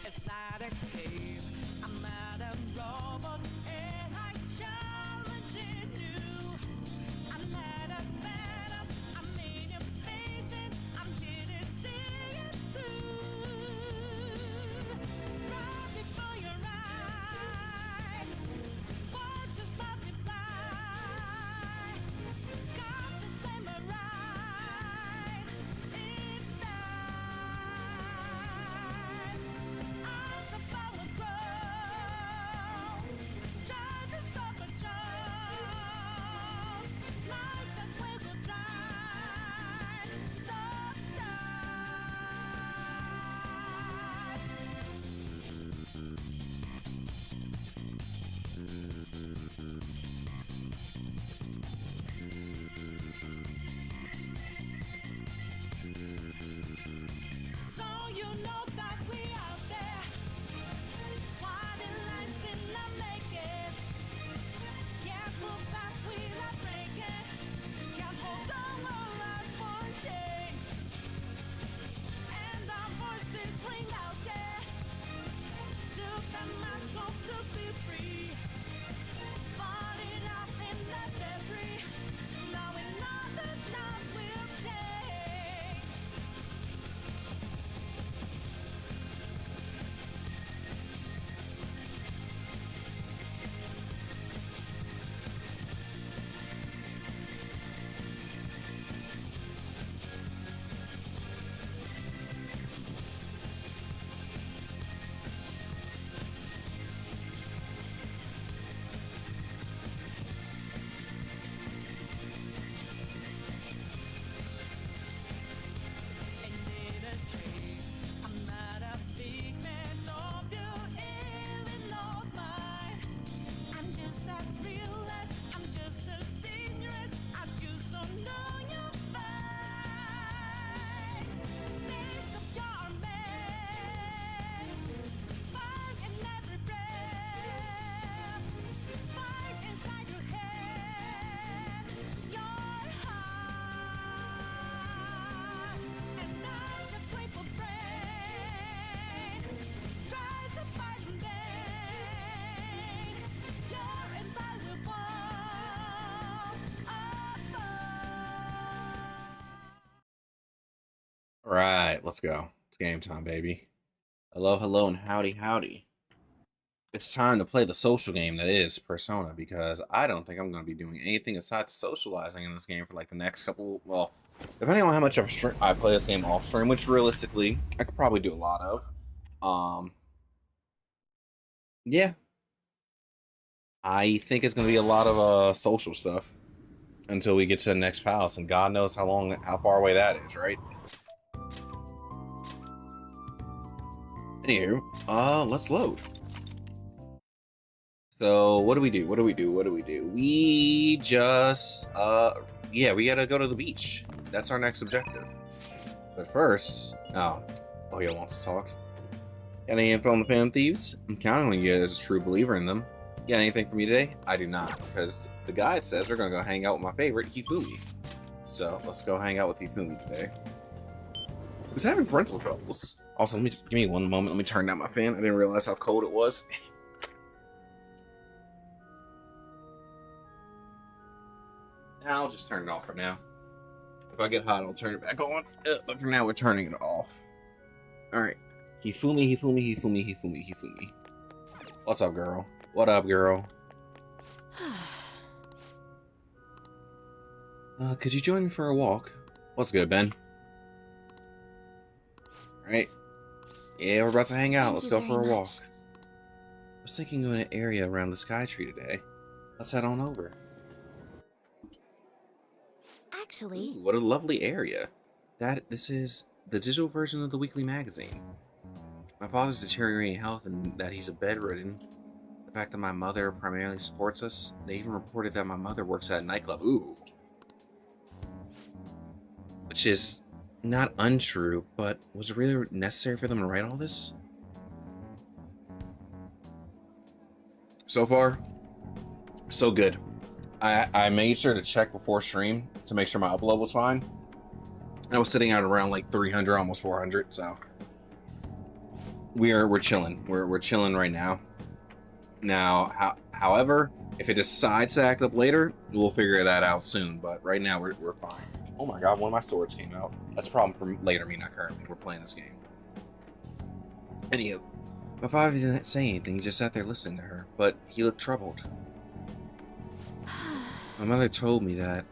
It's not a game, I'm not a robot, and I challenging you. I'm not a phantom, I'm in your face and I'm here to see it through. Right before your eyes, what just multiply? Got the flame right, it's time. As the power grows, try to stop us shows. Light us we will try. Stop time. So you know that we out there, swatting lines in the making. Can't move fast without breaking. Can't hold on our life for change. And our voices ring out, yeah. Took the mask off to be free. Fought it out in the debris. Now we know that love will change. And in a shame, I'm not a big man of your Illinois mind. I'm just as real as, I'm just as dangerous as you, so know you're fine. Make up your mess, fight in every breath, fight inside your head, your heart. And as a crippled brain tries to fight in vain, you're invaluable. All right, let's go. It's game time, baby. Hello, hello, and howdy, howdy. It's time to play the social game that is Persona, because I don't think I'm going to be doing anything aside socializing in this game for like the next couple, well, depending on how much I play this game off stream, which realistically, I could probably do a lot of. Yeah. I think it's going to be a lot of social stuff until we get to the next palace, and God knows how far away that is, right? Anywho, let's load. So what do we do? We just, yeah, we gotta go to the beach. That's our next objective. But first, oh, yeah, wants to talk. Got any info on the Phantom Thieves? I'm counting on you as a true believer in them. Got anything for me today? I do not, because the guide says we're gonna go hang out with my favorite, Hifumi. So let's go hang out with Hifumi today. Who's having parental troubles? Also, give me one moment. Let me turn down my fan. I didn't realize how cold it was. I'll just turn it off for now. If I get hot, I'll turn it back on. But for now, we're turning it off. Alright. Hifumi. What's up, girl? What up, girl? Could you join me for a walk? What's good, Ben? Alright. Yeah, we're about to hang out. Let's go for a walk. I was thinking of an area around the Sky Tree today. Let's head on over. Actually, Ooh, what a lovely area. This is the digital version of the weekly magazine. My father's deteriorating health and that he's bedridden. The fact that my mother primarily supports us. They even reported that my mother works at a nightclub. Ooh. which is not untrue, but was it really necessary for them to write all this? So far, so good. I made sure to check before stream to make sure my upload was fine. I was sitting at around like 300, almost 400, so we're chilling. We're chilling right now. Now, however, if it decides to act up later, we'll figure that out soon. But right now, we're fine. Oh my god, one of my swords came out. That's a problem for later, me, not currently. We're playing this game. Anywho, my father didn't say anything. He just sat there listening to her, but he looked troubled. My mother told me that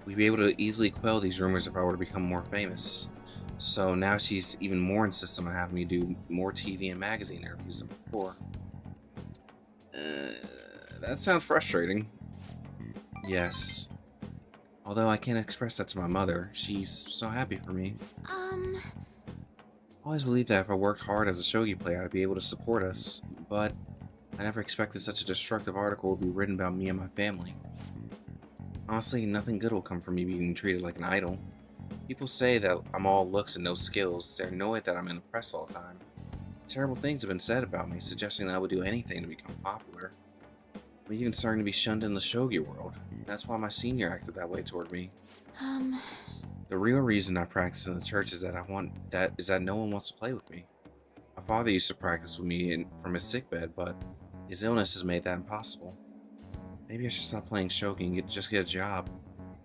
we'd be able to easily quell these rumors if I were to become more famous. So now she's even more insistent on having me do more TV and magazine interviews than before. That sounds frustrating. Yes. Although I can't express that to my mother. She's so happy for me. I always believed that if I worked hard as a shogi player, I'd be able to support us. But I never expected such a destructive article would be written about me and my family. Honestly, nothing good will come from me being treated like an idol. People say that I'm all looks and no skills. They're annoyed that I'm in the press all the time. Terrible things have been said about me, suggesting that I would do anything to become popular. I'm even starting to be shunned in the shogi world. That's why my senior acted that way toward me. The real reason I practice in the church is that no one wants to play with me. My father used to practice with me from his sickbed, but his illness has made that impossible. Maybe I should stop playing shogi and just get a job.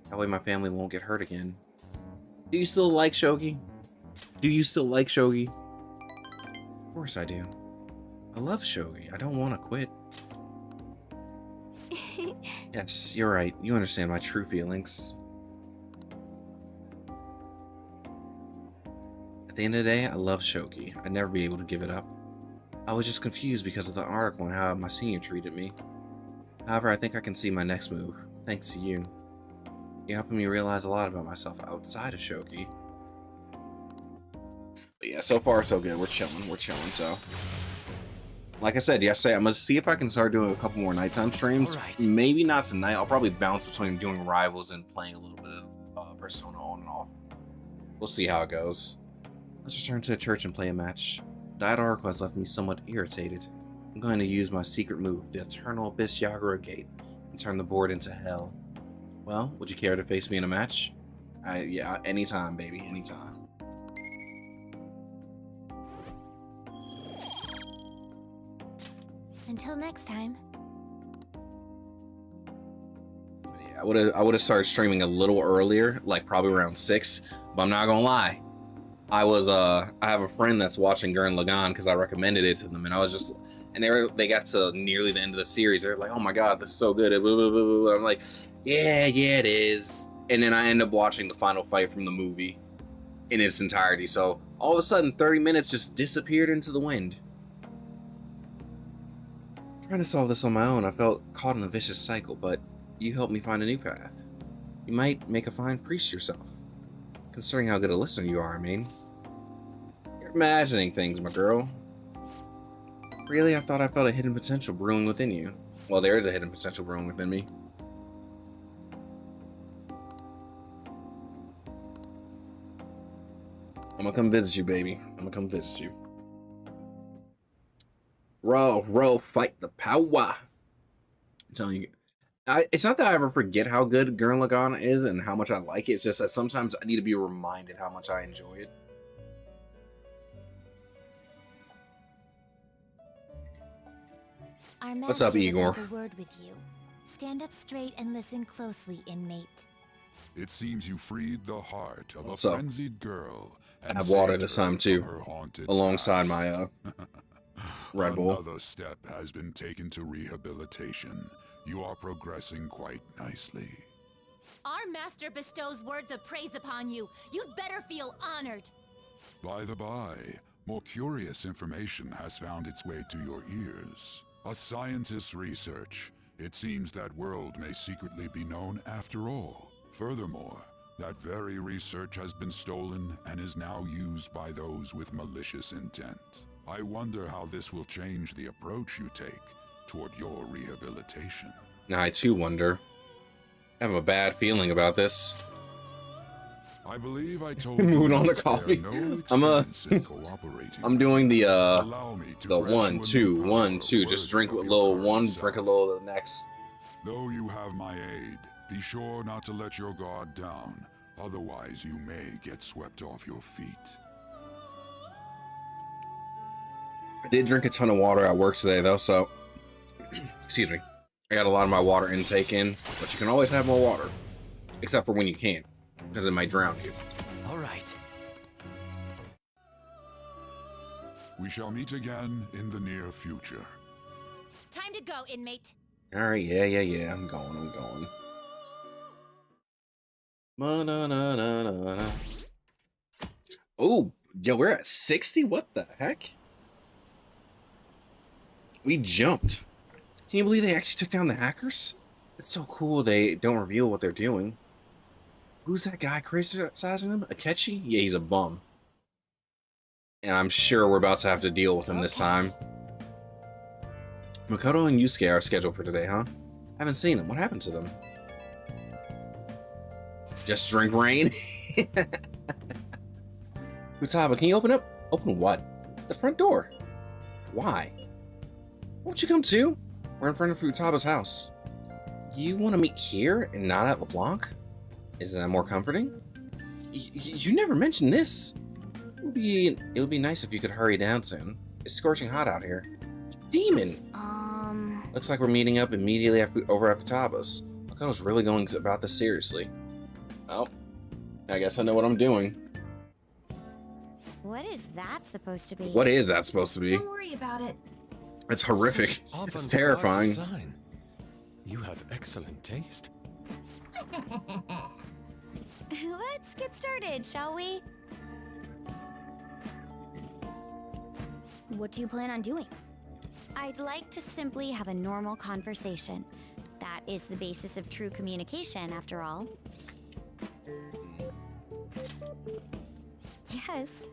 That way my family won't get hurt again. Do you still like shogi? Do you still like shogi? Of course I do. I love shogi. I don't want to quit. Yes, you're right. You understand my true feelings. At the end of the day, I love shogi. I'd never be able to give it up. I was just confused because of the article and how my senior treated me. However, I think I can see my next move, thanks to you. You're helping me realize a lot about myself outside of shogi. But yeah, so far so good. We're chilling, so. Like I said yesterday, I'm gonna see if I can start doing a couple more nighttime streams. Right. Maybe not tonight. I'll probably bounce between doing Rivals and playing a little bit of Persona on and off. We'll see how it goes. Let's return to the church and play a match. That article has left me somewhat irritated. I'm going to use my secret move, the Eternal Abyss Yagura Gate, and turn the board into hell. Well, would you care to face me in a match? Yeah, anytime, baby, anytime. Until next time. Yeah, I would have started streaming a little earlier, like probably around 6. But I'm not gonna lie, I have a friend that's watching Gurren Lagann because I recommended it to them, and I was just, and they got to nearly the end of the series. They're like, "Oh my god, this is so good!" I'm like, "Yeah, it is." And then I end up watching the final fight from the movie in its entirety. So all of a sudden, 30 minutes just disappeared into the wind. Trying to solve this on my own, I felt caught in a vicious cycle, but you helped me find a new path. You might make a fine priest yourself. Considering how good a listener you are, I mean. You're imagining things, my girl. Really, I thought I felt a hidden potential brewing within you. Well, there is a hidden potential brewing within me. I'm gonna come visit you, baby. I'm gonna come visit you. Row, fight the power. I'm telling you. It's not that I ever forget how good Gurren Lagann is and how much I like it. It's just that sometimes I need to be reminded how much I enjoy it. What's up, Igor? A word with you. Stand up straight and listen closely, inmate. It seems you freed the heart of What's a up? frenzied girl. I have water this time too, alongside my Red Bull. Another step has been taken to rehabilitation. You are progressing quite nicely. Our master bestows words of praise upon you. You'd better feel honored. By the by, more curious information has found its way to your ears. A scientist's research. It seems that world may secretly be known after all. Furthermore, that very research has been stolen and is now used by those with malicious intent. I wonder how this will change the approach you take toward your rehabilitation. Now I too wonder. I have a bad feeling about this. I believe I told Moving you on to that there are coffee. no I'm expense in cooperating. I'm doing the Allow me to the grant you a new 1-2, power 1-2. Just drink a worthy of little your one, current drink a self. little of the next. Though you have my aid, be sure not to let your guard down. Otherwise, you may get swept off your feet. I did drink a ton of water at work today though, so excuse me. I got a lot of my water intake in, but you can always have more water, except for when you can't, because it might drown you. All right. We shall meet again in the near future. Time to go, inmate. All right, yeah. I'm going. Ma-na-na-na-na-na. Oh, yo, we're at 60? What the heck? We jumped. Can you believe they actually took down the hackers? It's so cool they don't reveal what they're doing. Who's that guy criticizing them? Akechi? Yeah, he's a bum. And I'm sure we're about to have to deal with him this time. Makoto and Yusuke are scheduled for today, huh? Haven't seen them. What happened to them? Just drink rain? Futaba, can you open up? Open what? The front door. Why? Won't you come too? We're in front of Futaba's house. You want to meet here and not at LeBlanc? Isn't that more comforting? You never mentioned this. It would be nice if you could hurry down soon. It's scorching hot out here. Demon! Looks like we're meeting up immediately over at Futaba's. Makoto's really going about this seriously. Well, I guess I know what I'm doing. What is that supposed to be? What is that supposed to be? Don't worry about it. It's horrific. Such It's avant-garde terrifying. design. You have excellent taste. Let's get started, shall we? What do you plan on doing? I'd like to simply have a normal conversation. That is the basis of true communication, after all. Yes,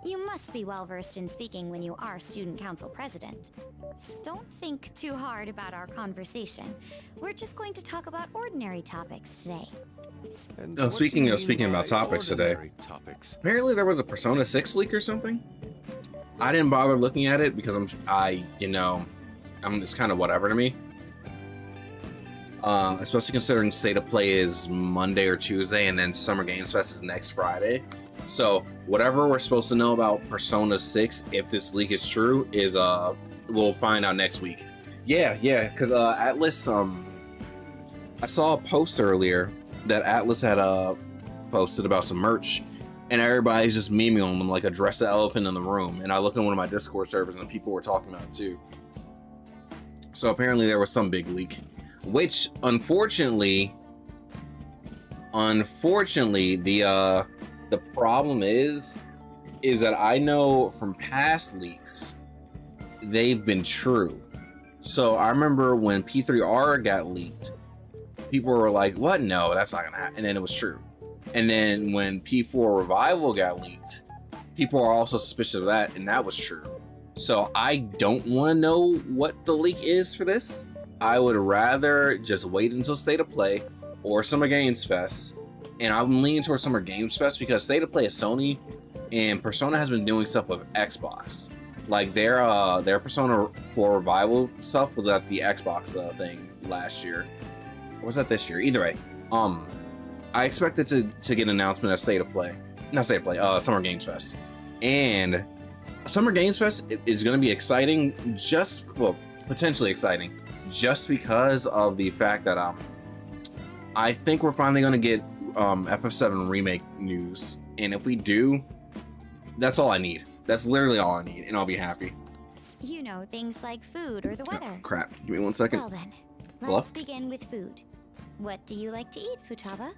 you must be well versed in speaking when you are student council president. Don't think too hard about our conversation. We're just going to talk about ordinary topics today. And No, what speaking do you of speaking mean about by topics today. ordinary topics? Apparently there was a Persona 6 leak or something. I didn't bother looking at it because it's kind of whatever to me. Especially considering State of Play is Monday or Tuesday, and then Summer Games Fest is next Friday. So whatever we're supposed to know about Persona 6, if this leak is true, is we'll find out next week. Yeah, because Atlas, I saw a post earlier that Atlas had posted about some merch, and everybody's just memeing on them like address the elephant in the room. And I looked in one of my Discord servers, and people were talking about it too. So apparently there was some big leak, which unfortunately the problem is that I know from past leaks they've been true. So I remember when P5R got leaked, people were like, what? No, that's not gonna happen. And then it was true. And then when P4 Revival got leaked, people are also suspicious of that, and that was true. So I don't want to know what the leak is for this. I would rather just wait until State of Play or Summer Games Fest. And I'm leaning towards Summer Games Fest because State of Play is Sony, and Persona has been doing stuff with Xbox. Like their Persona 4 Revival stuff was at the Xbox thing last year. Or was that this year? Either way, I expect it to get an announcement at State of Play. Not State of Play, Summer Games Fest. And Summer Games Fest is going to be exciting, potentially exciting, just because of the fact that I think we're finally going to get FF7 remake news, and if we do, that's all I need. That's literally all I need, and I'll be happy. You know, things like food or the weather. Oh, crap. Give me 1 second. Well then, Hello? let's begin with food. What do you like to eat, Futaba?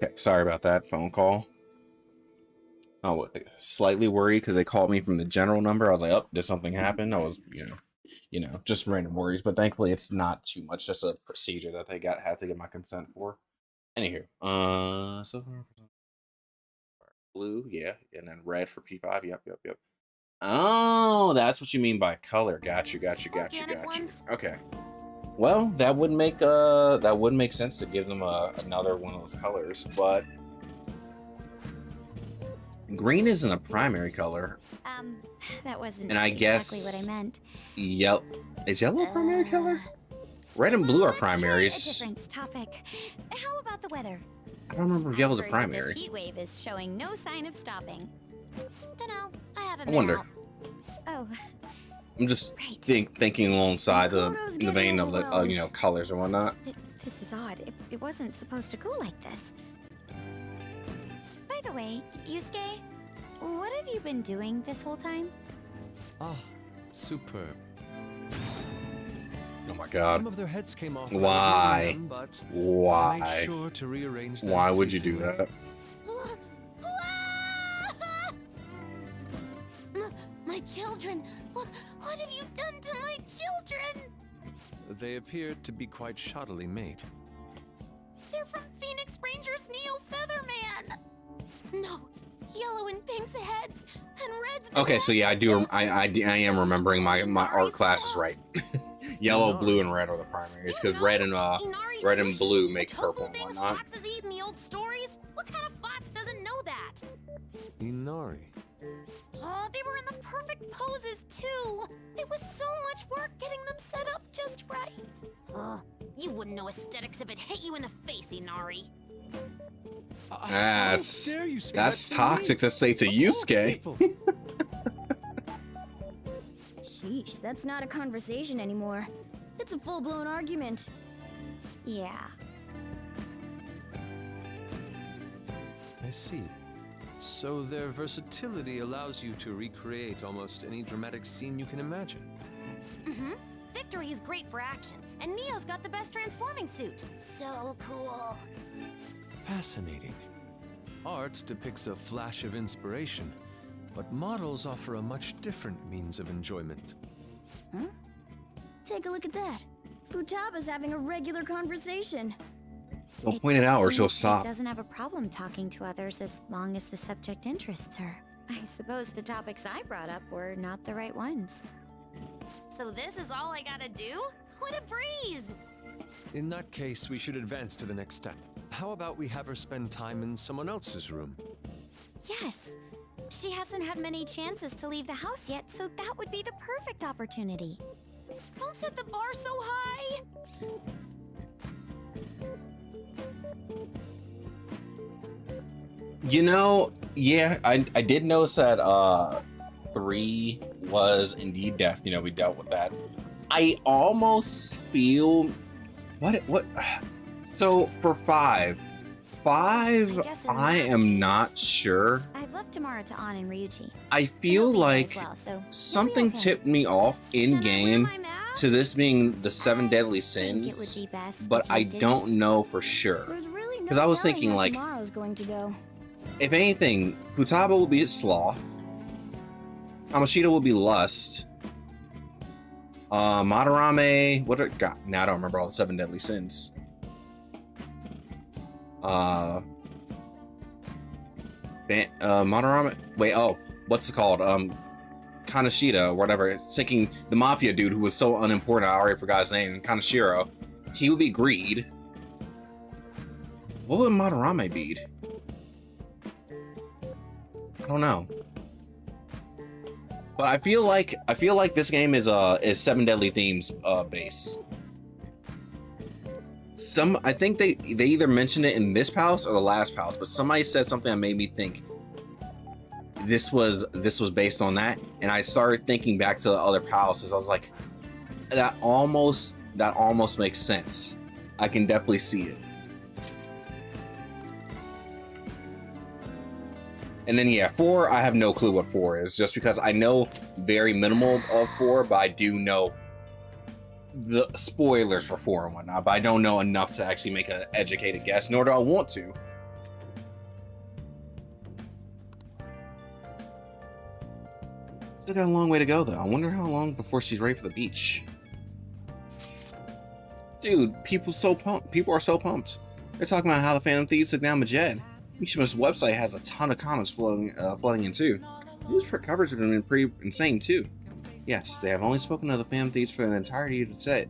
Okay, sorry about that phone call. Oh, slightly worried because they called me from the general number. I was like, oh, did something happen? I was, just random worries. But thankfully, it's not too much. Just a procedure that they had to get my consent for. Anywho, so blue, yeah, and then red for P5. Yep. Oh, that's what you mean by color. Got you. Okay. Well, that would make sense to give them another one of those colors, but green isn't a primary color. That wasn't And I exactly guess what I meant. Is yellow a primary color? Red and blue are Let's try primaries. a different topic. How about the weather? I don't remember if yellow's a I've heard that primary. This heat wave is showing no sign of stopping. Dunno, I haven't I been wonder. out. Oh, I'm just right. thinking alongside The in photos the getting vein of overwhelmed. colors and whatnot. This is odd. It wasn't supposed to go like this. By the way, Yusuke, what have you been doing this whole time? Ah, superb. Oh my Some god. of their heads came off. Why? But I Why? made sure to rearrange them Why would you do piecemeal. that? My children! What have you done to my children? They appeared to be quite shoddily made. They're from Phoenix Rangers Neo Featherman! No, yellow and pink's heads, and red's Okay, so yeah, I am remembering my art classes right. Yellow, blue, and red are the primaries because red and blue make purple and whatnot. Foxes eat in the old stories? What kind of fox doesn't know that? Inari. Oh, they were in the perfect poses too. There was so much work getting them set up just right. You wouldn't know aesthetics if it hit you in the face, Inari. That's How dare you say that's that to me? toxic to say to Of all Yusuke. people. Sheesh, that's not a conversation anymore. It's a full-blown argument. Yeah. I see. So their versatility allows you to recreate almost any dramatic scene you can imagine. Mm-hmm. Victory is great for action, and Neo's got the best transforming suit. So cool. Fascinating. Art depicts a flash of inspiration, but models offer a much different means of enjoyment. Huh? Take a look at that. Futaba's having a regular conversation. Don't point it out or she'll Seems stop. She doesn't have a problem talking to others as long as the subject interests her. I suppose the topics I brought up were not the right ones. So this is all I gotta do? What a breeze! In that case, we should advance to the next step. How about we have her spend time in someone else's room? Yes. She hasn't had many chances to leave the house yet, so that would be the perfect opportunity. Don't set the bar so high! Yeah, I did notice that 3 was indeed death. We dealt with that. I almost feel what so for 5 guess in I that am not case- sure. I've left Tamara to An and Ryuji. I feel They'll be there like as well, so you'll be something okay. tipped me off in Can I wear game my mask? to this being the 7 deadly I think it would sins, be best but if you I didn't. don't know for sure. There's really no 'Cause I was telling thinking, how like- tomorrow's going to go. If anything, Futaba will be sloth. Kamoshida will be lust. Madarame, God, now I don't remember all the 7 deadly sins. Madarame, wait, what's it called? Kaneshida, whatever. It's thinking the mafia dude who was so unimportant, I already forgot his name, Kaneshiro. He would be greed. What would Madarame be? I don't know. But I feel like this game is 7 deadly themes base. I think they either mentioned it in this house or the last house, but somebody said something that made me think this was based on that, and I started thinking back to the other houses. I was like, that almost makes sense. I can definitely see it. And then yeah, 4, I have no clue what 4 is, just because I know very minimal of 4, but I do know the spoilers for 4 and whatnot, but I don't know enough to actually make an educated guess, nor do I want to. Still got a long way to go, though. I wonder how long before she's ready for the beach. Dude, people are so pumped. They're talking about how the Phantom Thieves took down Majed. Mishima's website has a ton of comments flooding in too. News coverage have been pretty insane too. Yes, they have only spoken of the Phantom Thieves for an entirety of today.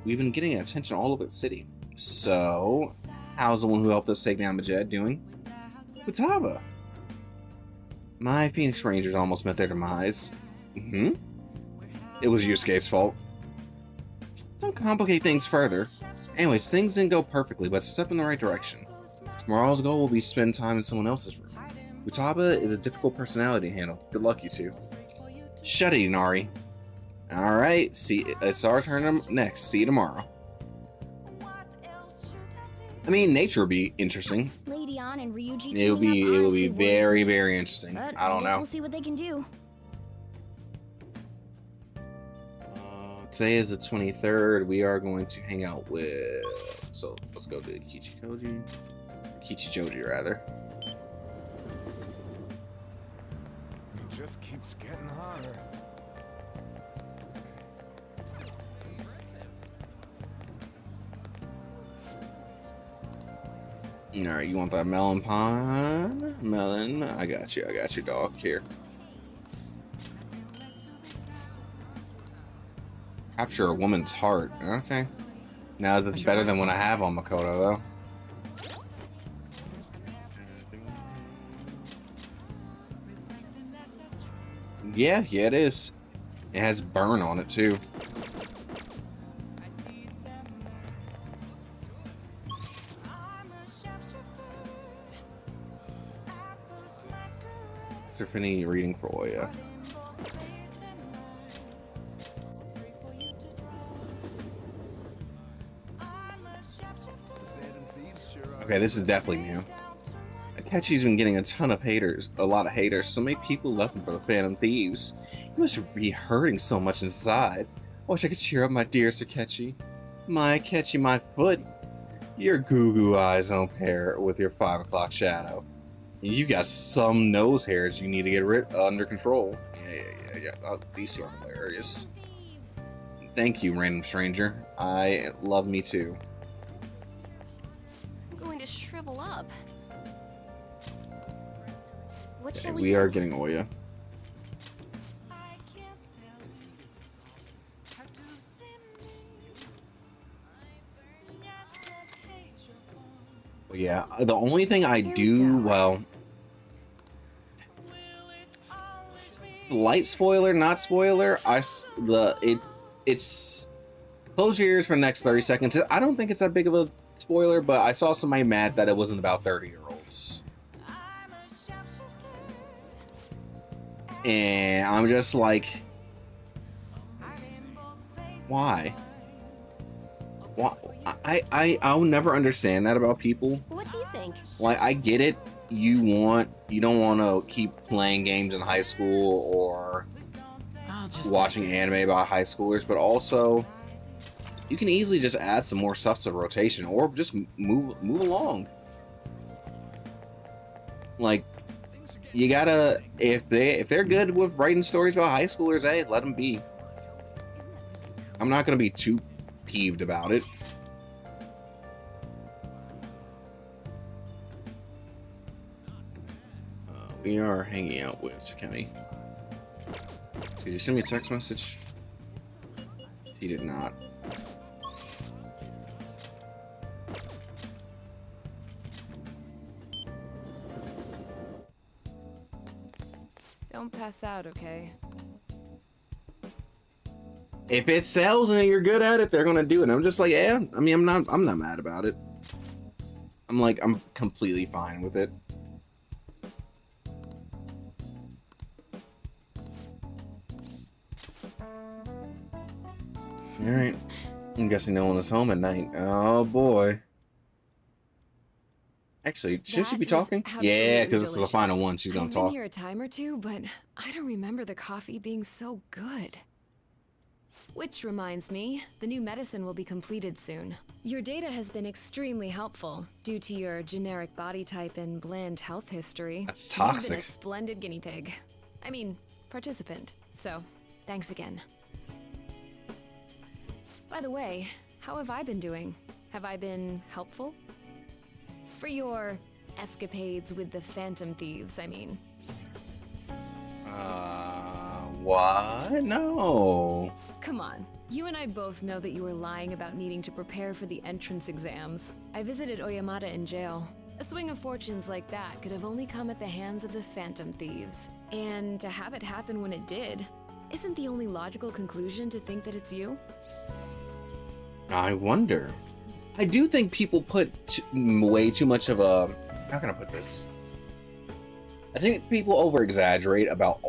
We've been getting attention all over the city. So, how's the one who helped us take down Majed doing? Futaba. My Phoenix Rangers almost met their demise. It was Yusuke's fault. Don't complicate things further. Anyways, things didn't go perfectly, but it's a step in the right direction. Tomorrow's goal will be to spend time in someone else's room. Futaba is a difficult personality to handle. Good luck, you two. Shut it, Inari. Alright, see, it's our turn next. See you tomorrow. I mean, nature will be interesting. Lady On and Ryuji It will be very, very interesting. But I don't guess know. We'll see what they can do. Today is the 23rd. We are going to hang out with... So, let's go to Kichijoji, rather. It just keeps getting hotter. Alright, you want that melon pie? Melon? I got you, dog. Here. Capture a woman's heart. Okay. Now that's better than what I have on Makoto, though. Yeah, it is. It has burn on it, too. Mr. Finney reading for Oya. Okay, this is definitely new. Akechi's been getting a lot of haters. So many people left him for the Phantom Thieves. He must be hurting so much inside. I wish I could cheer up my dear Akechi. My Akechi, my foot. Your goo-goo eyes don't pair with your 5 o'clock shadow. You got some nose hairs you need to get under control. Yeah. Oh, these two are hilarious. Thank you, random stranger. I love me too. Going to shrivel up. What Okay, shall we are getting Oya. Yeah, the only thing I do, well, light spoiler, not spoiler. It's close your ears for the next 30 seconds. I don't think it's that big of a spoiler, but I saw somebody mad that it wasn't about 30-year-olds, and I'm just like, why? I'll never understand that about people. What do you think? Like, I get it. You don't want to keep playing games in high school or watching anime about high schoolers, but also you can easily just add some more stuff to the rotation or just move along. Like, you gotta, if they're good with writing stories about high schoolers, hey, let them be. I'm not gonna be too peeved about it. We are hanging out with Takemi. Did you send me a text message? He did not. Don't pass out, okay? If it sells and you're good at it, they're gonna do it. I'm just like, yeah. I mean, I'm not mad about it. I'm completely fine with it. All right. I'm guessing no one is home at night. Oh boy. Actually, should she be talking? Yeah, because it's the final one. She's gonna I've talk. been here a time or two, but I don't remember the coffee being so good. Which reminds me, the new medicine will be completed soon. Your data has been extremely helpful due to your generic body type and bland health history. That's You've been toxic. a splendid guinea pig. I mean, participant. So, thanks again. By the way, how have I been doing? Have I been helpful? For your escapades with the Phantom Thieves, I mean. What? No. Come on. You and I both know that you were lying about needing to prepare for the entrance exams. I visited Oyamata in jail. A swing of fortunes like that could have only come at the hands of the Phantom Thieves. And to have it happen when it did, isn't the only logical conclusion to think that it's you? I wonder. I do think people put way too much of a... How can I put this? I think people over-exaggerate about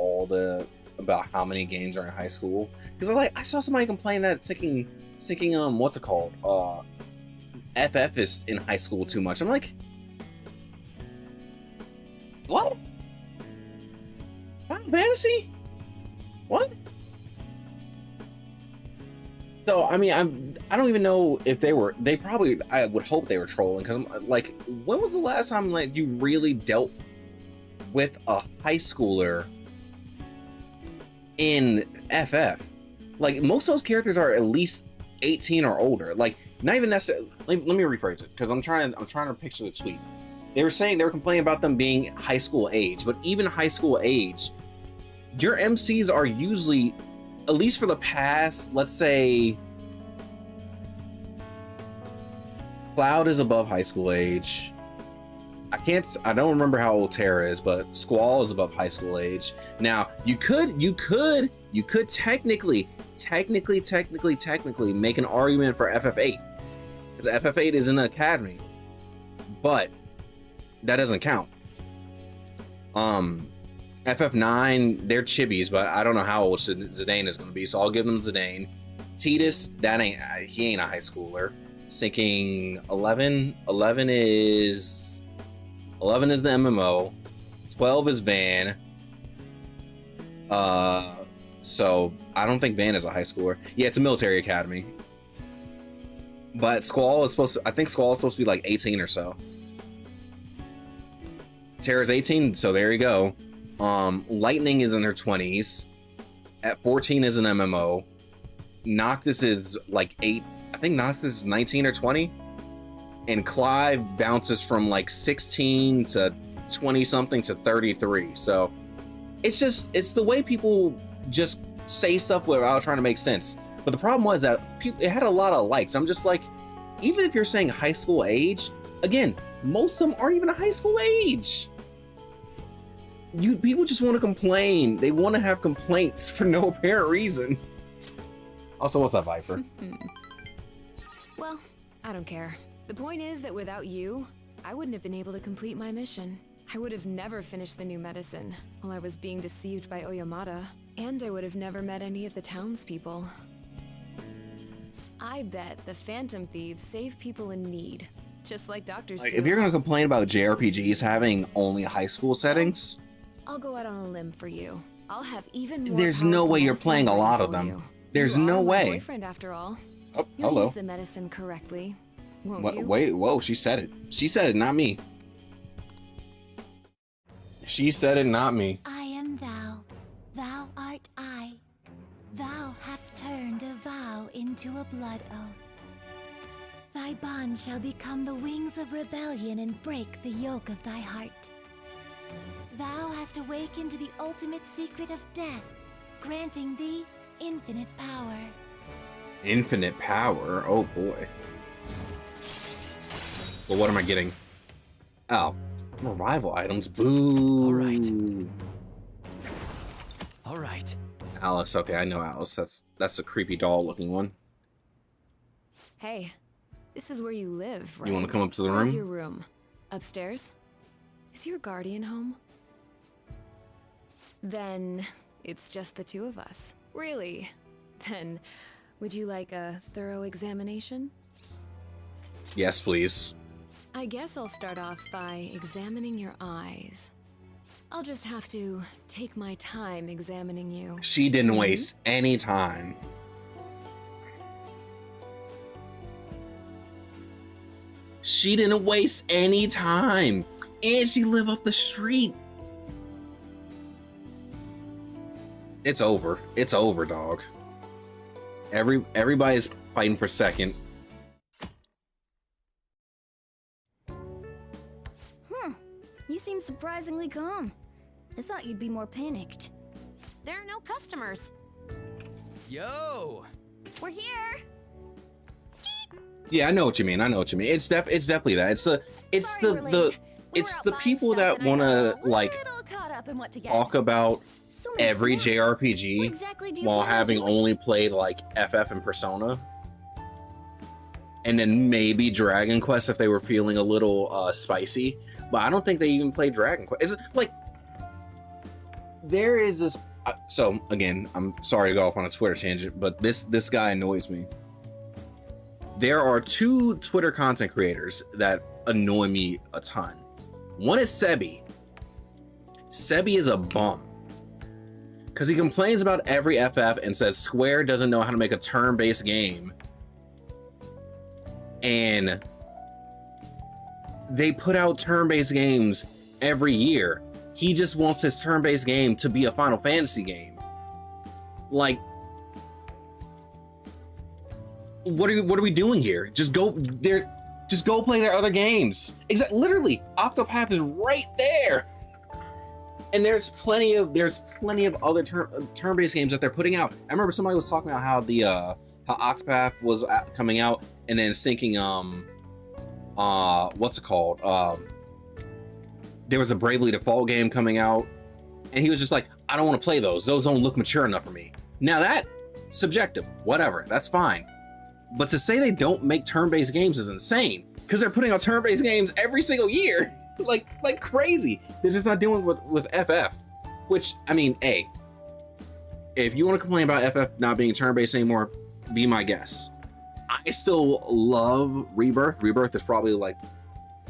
how many games are in high school. Because I saw somebody complain that sinking what's it called? FF is in high school too much. I'm like, what? Final Fantasy? What? So I mean, I don't even know if they probably, I would hope they were trolling, because I'm like, when was the last time like you really dealt with a high schooler in FF? Like, most of those characters are at least 18 or older. Like, not even necessarily. Let me rephrase it, because I'm trying to picture the tweet. They were complaining about them being high school age, but even high school age, your MCs are usually, at least for the past, let's say, Cloud is above high school age. I don't remember how old Terra is, but Squall is above high school age. Now, you could technically make an argument for FF8, because FF8 is in the academy, but that doesn't count. FF9, they're chibis, but I don't know how old Zidane is going to be, so I'll give them Zidane. Tidus, he ain't a high schooler. Sinking 11 is the MMO, 12 is Van. So I don't think Van is a high schooler. Yeah, it's a military academy. But Squall is supposed to be like 18 or so. Terra's 18, so there you go. Lightning is in her 20s. At 14 is an MMO. Noctis is like 8. I think Noctis is 19 or 20. And Clive bounces from like 16 to 20 something to 33. So it's the way people just say stuff without trying to make sense. But the problem was that it had a lot of likes. I'm just like, even if you're saying high school age, again, most of them aren't even a high school age. People just want to complain. They want to have complaints for no apparent reason. Also, what's up, Viper? Well, I don't care. The point is that without you, I wouldn't have been able to complete my mission. I would have never finished the new medicine while I was being deceived by Oyamata, and I would have never met any of the townspeople. I bet the Phantom Thieves save people in need, just like doctors do. If you're gonna complain about JRPGs having only high school settings, I'll go out on a limb for you. I'll have even more. There's no way you're medicine playing a ready lot of for them. you. There's You no are my way. boyfriend, after all. Oh, You'll hello. use the medicine correctly, won't you? Wait, whoa, she said it. She said it, not me. She said it, not me. I am thou, thou art I. Thou hast turned a vow into a blood oath. Thy bond shall become the wings of rebellion and break the yoke of thy heart. Thou hast awakened to the ultimate secret of death, granting thee infinite power. Infinite power? Oh boy. Well, what am I getting? Oh, revival items. Boo. All right. Alice. Okay, I know Alice. That's a creepy doll looking one. Hey, this is where you live, right? You want to come up to the Where's room? your room? Upstairs? Is your guardian home? Then it's just the two of us. Really? Then would you like a thorough examination? Yes, please. I guess I'll start off by examining your eyes. I'll just have to take my time examining you. She didn't waste any time. She didn't waste any time. And she lived up the street. It's over. It's over, dog. Everybody's fighting for second. You seem surprisingly calm. I thought you'd be more panicked. There are no customers. Yo! We're here. Yeah, I know what you mean. I know what you mean. It's definitely that. It's Sorry we're the late. We it's were out the buying people stuff that and I want got to a like little caught up in what to get. talk about So many every snacks. JRPG What exactly do you while plan on having doing? only played like FF and Persona, and then maybe Dragon Quest if they were feeling a little spicy. But I don't think they even played Dragon Quest. Is it like there is this? So again, I'm sorry to go off on a Twitter tangent, but this guy annoys me. There are two Twitter content creators that annoy me a ton. One is Sebi. Sebi is a bum because he complains about every FF and says Square doesn't know how to make a turn-based game, and they put out turn-based games every year. He just wants his turn-based game to be a Final Fantasy game. Like, what are we doing here? Just go there. Just go play their other games. Exactly. Literally, Octopath is right there. And there's plenty of other turn-based games that they're putting out. I remember somebody was talking about how the how Octopath was coming out and then syncing what's it called? There was a Bravely Default game coming out, and he was just like, I don't want to play those. Those don't look mature enough for me. Now that subjective, whatever, that's fine. But to say they don't make turn-based games is insane, because they're putting out turn-based games every single year, like crazy. They're just not doing it with FF, which, I mean, A, if you want to complain about FF not being turn-based anymore, be my guest. I still love Rebirth. Rebirth is probably like,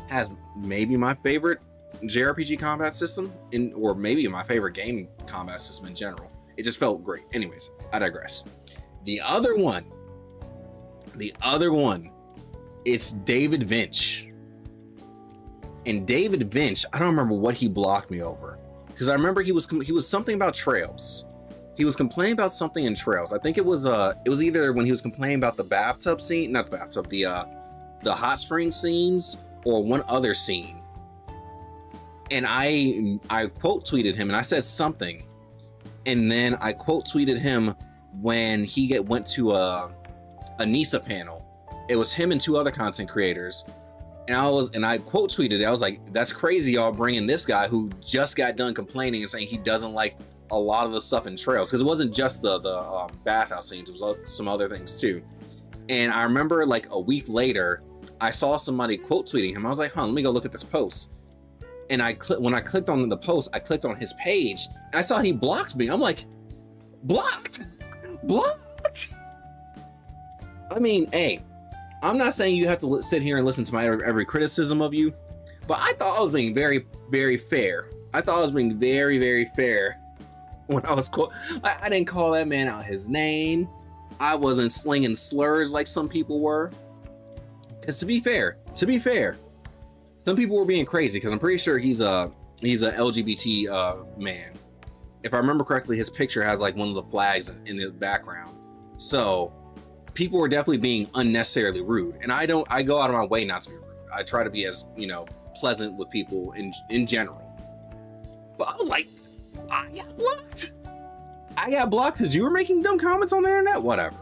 has maybe my favorite JRPG combat system, or maybe my favorite game combat system in general. It just felt great. Anyways, I digress. The other one, it's David Vinch. And David Vinch, I don't remember what he blocked me over, because I remember he was something about Trails. He was complaining about something in Trails. I think it was either when he was complaining about the bathtub scene, not the bathtub, the hot spring scenes, or one other scene. And I quote tweeted him and I said something, and then I quote tweeted him when he went to a NISA panel. It was him and two other content creators, and I quote tweeted it. I was like, that's crazy, y'all bringing this guy who just got done complaining and saying he doesn't like a lot of the stuff in Trails, because it wasn't just the bathhouse scenes, it was some other things too. And I remember like a week later, I saw somebody quote tweeting him. I was like, let me go look at this post. And when I clicked on the post, I clicked on his page and I saw he blocked me. I'm like, blocked. I mean, hey, I'm not saying you have to sit here and listen to my every criticism of you, but I thought I was being very, very fair. I thought I was being very, very fair when I was I didn't call that man out his name. I wasn't slinging slurs like some people were. Because to be fair, some people were being crazy, because I'm pretty sure he's a LGBT man. If I remember correctly, his picture has like one of the flags in the background. So people were definitely being unnecessarily rude. And I go out of my way not to be rude. I try to be as, pleasant with people in general. But I was like, I got blocked because you were making dumb comments on the internet? Whatever.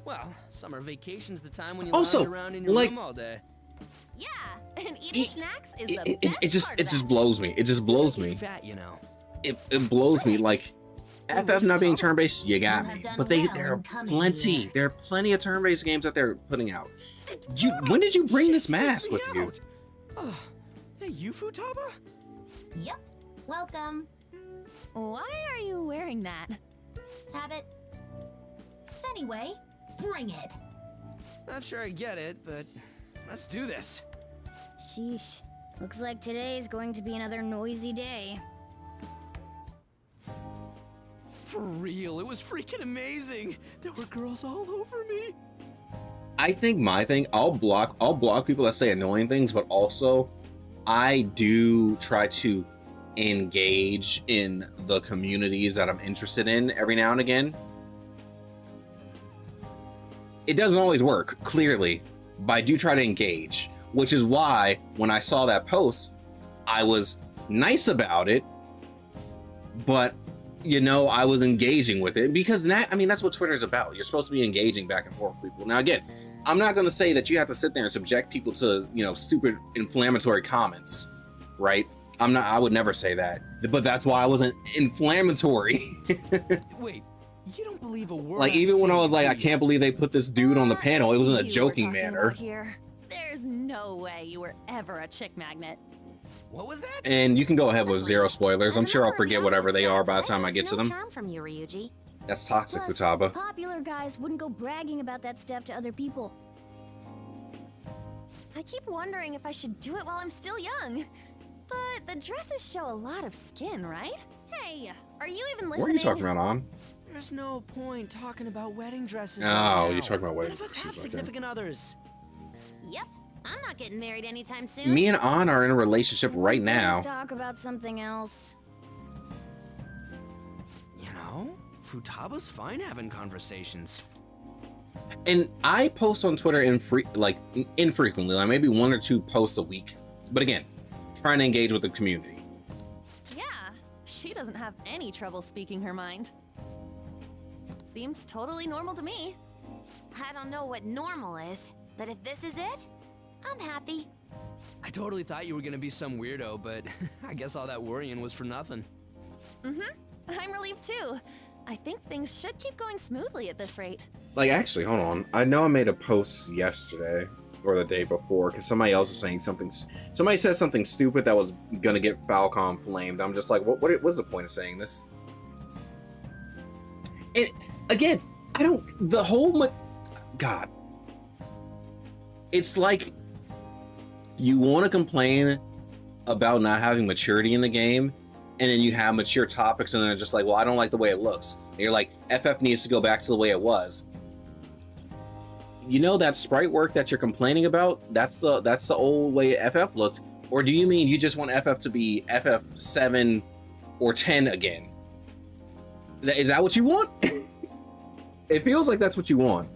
Well, summer vacation's the time when you Also, lounge around in your like, room all day. Yeah, and eating snacks is the it best part of just that. blows me. It just blows me. Fat, you know. It blows me. Like, FF not being turn-based, you got You me. have But done there well are in coming plenty. here. There are plenty of turn-based games that they're putting out. When did you bring this mask with you? Oh, hey, you Futaba? Yep. Welcome. Why are you wearing that? Habit. Anyway, bring it. Not sure I get it, but let's do this. Sheesh. Looks like today is going to be another noisy day. For real, it was freaking amazing. There were girls all over me. I think my thing, I'll block people that say annoying things, but also I do try to engage in the communities that I'm interested in every now and again. It doesn't always work, clearly, but I do try to engage, which is why when I saw that post, I was nice about it, but you know, I was engaging with it because that's what Twitter is about. You're supposed to be engaging back and forth with people. Now, again, I'm not going to say that you have to sit there and subject people to, you know, stupid inflammatory comments, right? I would never say that, but that's why I wasn't inflammatory. Wait, you don't believe a word? Like, even when I was like, I can't believe they put this dude on the panel, it was in a joking manner. Here. There's no way you were ever a chick magnet. What was that? And you can go ahead with zero spoilers. I'm sure I'll forget whatever they are by the time I get to them. Charm from you, Ryuji. That's toxic, Plus, Futaba. popular guys wouldn't go bragging about that stuff to other people. I keep wondering if I should do it while I'm still young. But the dresses show a lot of skin, right? Hey, are you even listening? What are you talking about, On? There's no point talking about wedding dresses. Oh, you're talking about wedding None of us have dresses, okay. significant others. Yep, I'm not getting married anytime soon. Me and On are in a relationship right now. Let's talk about something else. You know, Futaba's fine having conversations. And I post on Twitter infrequently, like maybe 1 or 2 posts a week. But again, trying to engage with the community. Yeah, she doesn't have any trouble speaking her mind. Seems totally normal to me. I don't know what normal is, but if this is it, I'm happy. I totally thought you were gonna be some weirdo, but I guess all that worrying was for nothing. I'm relieved too. I think things should keep going smoothly at this rate. Like, actually, hold on. I know I made a post yesterday or the day before because somebody else was saying something. Somebody said something stupid that was gonna get Falcom flamed. I'm just like, what's the point of saying this? And again, I don't. The whole God. It's like you want to complain about not having maturity in the game, and then you have mature topics, and they're just like, well, I don't like the way it looks. And you're like, FF needs to go back to the way it was. You know that sprite work that you're complaining about? That's the old way FF looked. Or do you mean you just want FF to be FF 7 or 10 again? Is that what you want? It feels like that's what you want.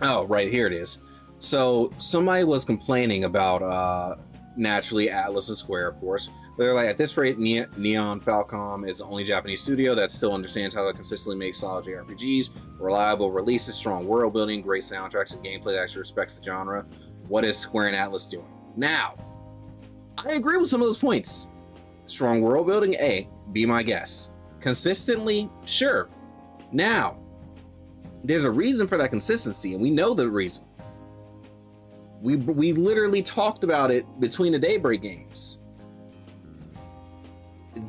Oh, right, here it is. So somebody was complaining about naturally Atlas and Square, of course. They're like, at this rate, Neon Falcom is the only Japanese studio that still understands how to consistently make solid JRPGs, reliable releases, strong world building, great soundtracks, and gameplay that actually respects the genre. What is Square and Atlas doing? Now, I agree with some of those points. Strong world building, A, be my guess. Consistently, sure. Now, there's a reason for that consistency, and we know the reason. We literally talked about it between the Daybreak games.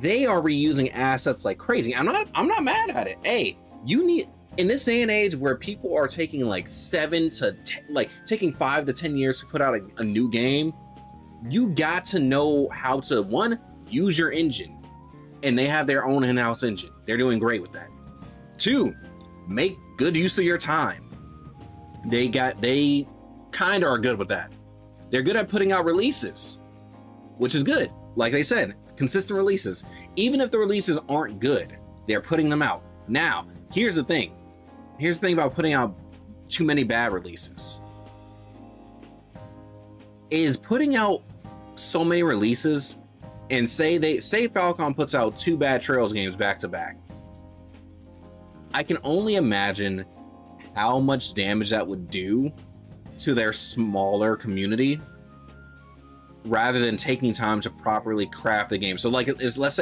They are reusing assets like crazy. I'm not mad at it. Hey, you need, in this day and age where people are taking like 7 to 10, like taking 5 to 10 years to put out a new game, you got to know how to, one, use your engine. And they have their own in-house engine. They're doing great with that. 2, make good use of your time. They kind of are good with that. They're good at putting out releases, which is good. Like they said, consistent releases. Even if the releases aren't good, they're putting them out. Now, here's the thing. Here's the thing about putting out too many bad releases. Is putting out so many releases, and say Falcom puts out 2 bad Trails games back to back. I can only imagine how much damage that would do to their smaller community rather than taking time to properly craft the game. So like, let's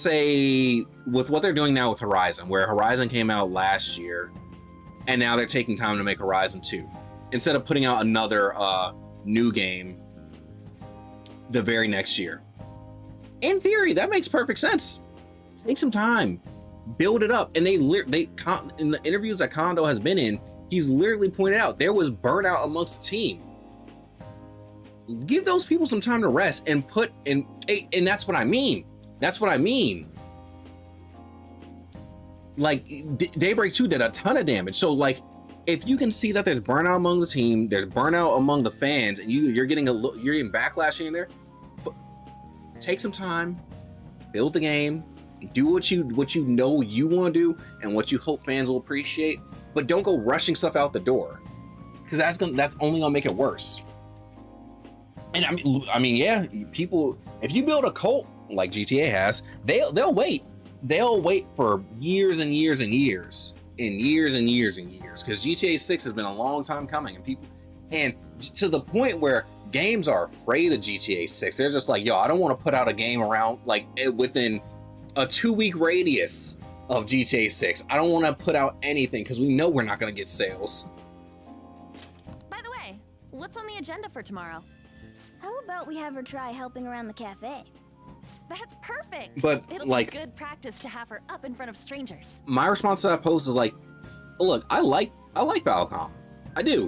say with what they're doing now with Horizon, where Horizon came out last year and now they're taking time to make Horizon 2 instead of putting out another new game the very next year. In theory, that makes perfect sense. Take some time, build it up. And they in the interviews that Kondo has been in, he's literally pointed out there was burnout amongst the team. Give those people some time to rest and put in, and that's what I mean. That's what I mean. Like Daybreak 2 did a ton of damage. So like, if you can see that there's burnout among the team, there's burnout among the fans, and you're getting backlash in there, take some time, build the game, do what you know you want to do and what you hope fans will appreciate, but don't go rushing stuff out the door, because that's only gonna make it worse. And I mean, yeah, people, if you build a cult like GTA has, they'll wait for years and years and years and years and years and years, because GTA 6 has been a long time coming, and to the point where games are afraid of GTA 6. They're just like, yo, I don't want to put out a game around like within a 2-week radius of GTA 6. I don't want to put out anything because we know we're not going to get sales. By the way, what's on the agenda for tomorrow? How about we have her try helping around the cafe? That's perfect. But it'll like, be good practice to have her up in front of strangers. My response to that post is like, look, I like Falcom. I do.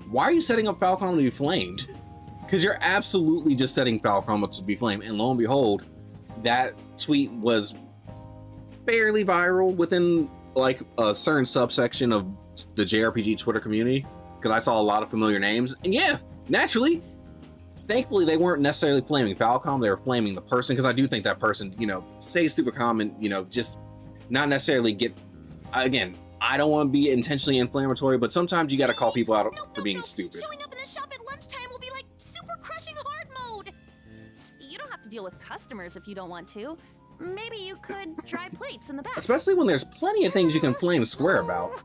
Why are you setting up Falcom to be flamed? Because you're absolutely just setting Falcom up to be flamed. And lo and behold, that tweet was fairly viral within like a certain subsection of the JRPG Twitter community, because I saw a lot of familiar names. And yeah, naturally, thankfully they weren't necessarily flaming Falcom, they were flaming the person, because I do think that person, say a stupid comment, just not necessarily get, again, I don't want to be intentionally inflammatory, but sometimes you got to call people out for being stupid. Showing up in the shop at lunchtime will be like super crushing hard mode. You don't have to deal with customers if you don't want to. Maybe you could dry plates in the back. Especially when there's plenty of things you can flame Square about.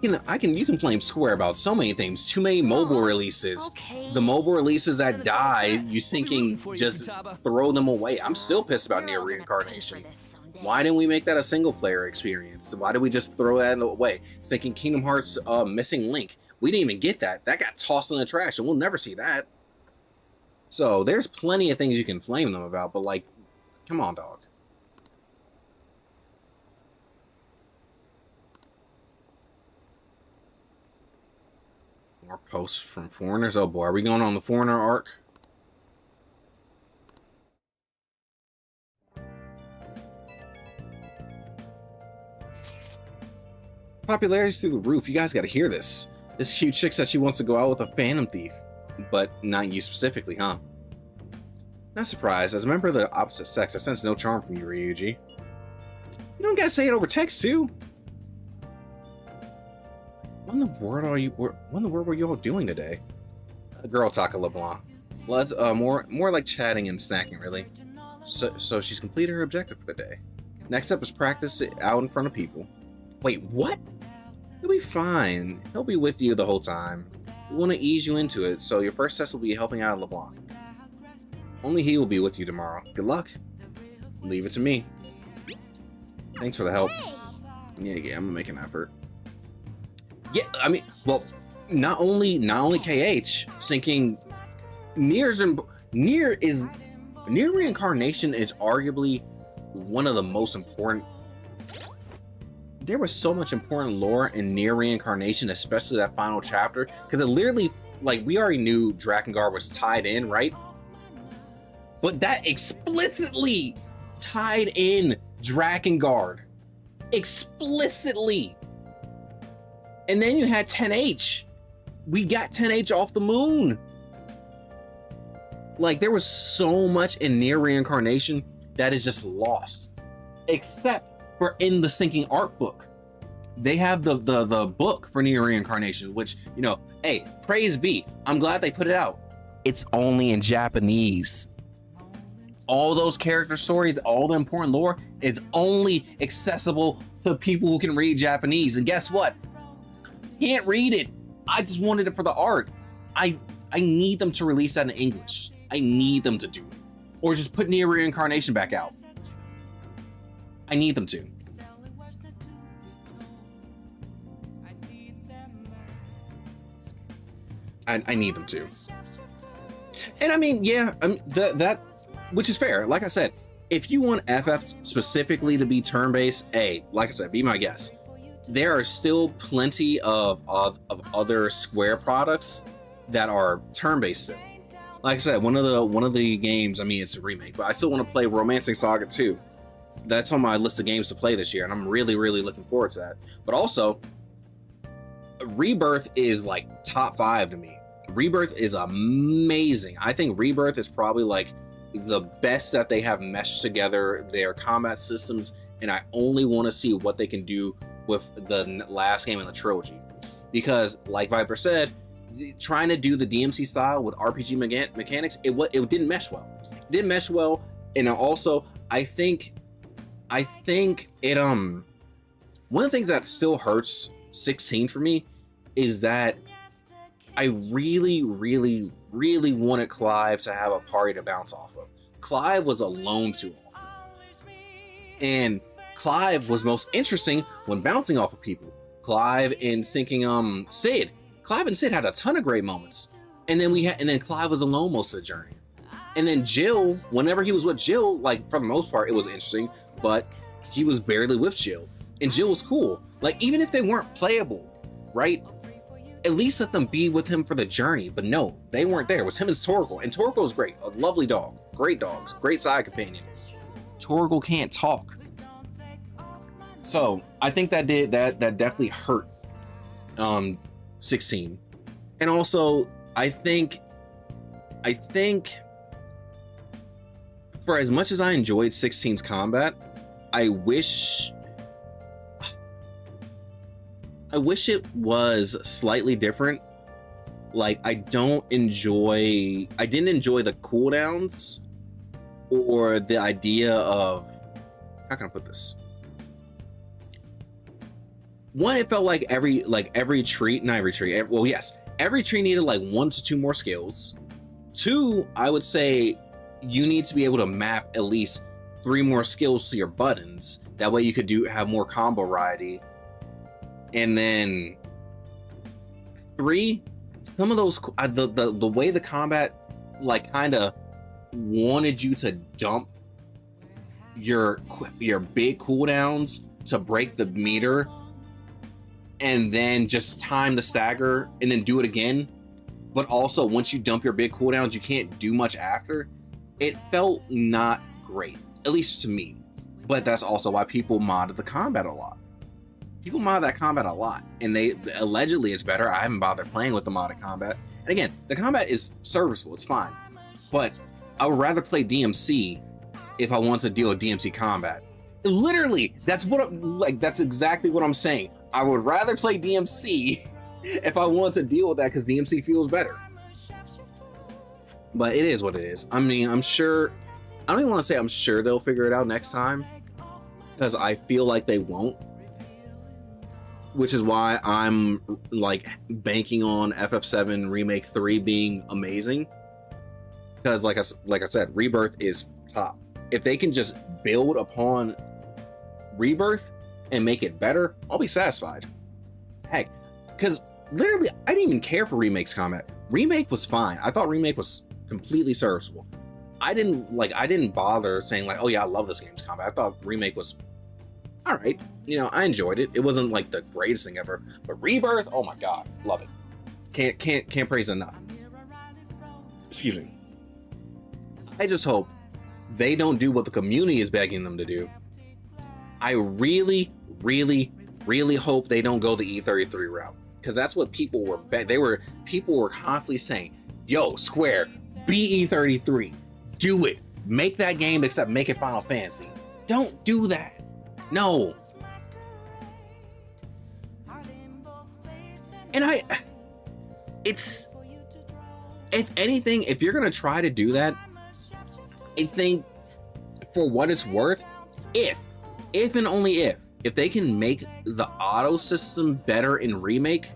You can flame Square about so many things. Too many mobile releases. Okay. The mobile releases that Then it's all die, set. you We'll be thinking rooting for you, just Futaba. throw them away. I'm still pissed about We're Near all gonna pay for Reincarnation. this someday. Why didn't we make that a single player experience? Why did we just throw that away? Thinking Kingdom Hearts Missing Link. We didn't even get that. That got tossed in the trash and we'll never see that. So there's plenty of things you can flame them about, but like, come on, dog. More posts from foreigners. Oh boy, are we going on the foreigner arc? Popularity's through the roof. You guys gotta hear this. This cute chick says she wants to go out with a Phantom Thief. But not you specifically, huh? Not surprised. As a member of the opposite sex, I sense no charm from you, Ryuji. You don't gotta say it over text, too. What in the world were you all doing today? Girl talk a LeBlanc. Let's more like chatting and snacking, really. So she's completed her objective for the day. Next up is practice it out in front of people. Wait, what? You'll be fine. He'll be with you the whole time. We want to ease you into it, so your first test will be helping out LeBlanc. Only he will be with you tomorrow. Good luck. Leave it to me. Thanks for the help. Yeah, I'm gonna make an effort. Yeah, I mean, well, not only KH thinking Near Reincarnation is arguably one of the most important. There was so much important lore in Near Reincarnation, especially that final chapter, because it literally, like, we already knew Drakengard was tied in, right? But that explicitly tied in Drakengard. Explicitly. And then you had 10H. We got 10H off the moon. Like, there was so much in Near Reincarnation that is just lost. Except for in the Stinking Art book. They have the book for Near Reincarnation, which, hey, praise be. I'm glad they put it out. It's only in Japanese. All those character stories, all the important lore is only accessible to people who can read Japanese. And guess what? Can't read it. I just wanted it for the art. I need them to release that in English. I need them to do it. Or just put Near Reincarnation back out. I need them to. I need them to. And I mean, yeah, that which is fair. Like I said, if you want FF specifically to be turn-based, like I said, be my guest. There are still plenty of other Square products that are turn-based still. Like I said, one of the games, I mean, it's a remake, but I still want to play Romancing Saga 2. that's on my list of games to play this year, and I'm really, really looking forward to that. But also, Rebirth is like top 5 to me. Rebirth is amazing. I think Rebirth is probably like the best that they have meshed together their combat systems, and I only want to see what they can do with the last game in the trilogy. Because, like Viper said, trying to do the DMC style with RPG mechanics, it didn't mesh well. It didn't mesh well, and also I think it one of the things that still hurts 16 for me is that I really, really, really wanted Clive to have a party to bounce off of. Clive was alone too often, and Clive was most interesting when bouncing off of people. Clive and thinking Sid. Clive and Sid had a ton of great moments, and then Clive was alone most of the journey. And then Jill, whenever he was with Jill, like for the most part, it was interesting, but he was barely with Jill, and Jill was cool. Like even if they weren't playable, right? At least let them be with him for the journey. But no, they weren't there. It was him and Torgal, and Torgal is great, a lovely dog, great dogs, great side companion. Torgal can't talk, so I think that definitely hurt 16. And also, I think for as much as I enjoyed 16's combat, I wish it was slightly different. Like I didn't enjoy the cooldowns or the idea of, how can I put this? One, it felt like every tree needed like 1 to 2 more skills. 2, I would say you need to be able to map at least 3 more skills to your buttons. That way you could have more combo variety. And then 3, some of those the way the combat like kind of wanted you to dump your big cooldowns to break the meter, and then just time the stagger and then do it again. But also, once you dump your big cooldowns, you can't do much after. It felt not great, at least to me. But that's also why people modded the combat a lot. People mod that combat a lot, and they allegedly it's better. I haven't bothered playing with the modded combat. And again, the combat is serviceable, it's fine. But I would rather play DMC if I want to deal with DMC combat. Literally, that's exactly what I'm saying. I would rather play DMC if I want to deal with that, because DMC feels better. But it is what it is. I mean, I'm sure, I don't even want to say I'm sure they'll figure it out next time, because I feel like they won't. Which is why I'm like banking on FF7 Remake 3 being amazing. Because like I said, Rebirth is top. If they can just build upon Rebirth and make it better, I'll be satisfied. Heck, because literally I didn't even care for Remake's combat. Remake was fine. I thought Remake was completely serviceable. I didn't bother saying like, oh yeah, I love this game's combat. I thought Remake was all right. You know, I enjoyed it. It wasn't like the greatest thing ever, but Rebirth, oh my god, love it. Can't praise enough. Excuse me. I just hope they don't do what the community is begging them to do. I really, really, really hope they don't go the E33 route, because that's what people were constantly saying. Yo, Square, be E33. Do it. Make that game, except make it Final Fantasy. Don't do that. No. And it's, if anything, if you're gonna try to do that, I think for what it's worth, if and only if they can make the auto system better in Remake,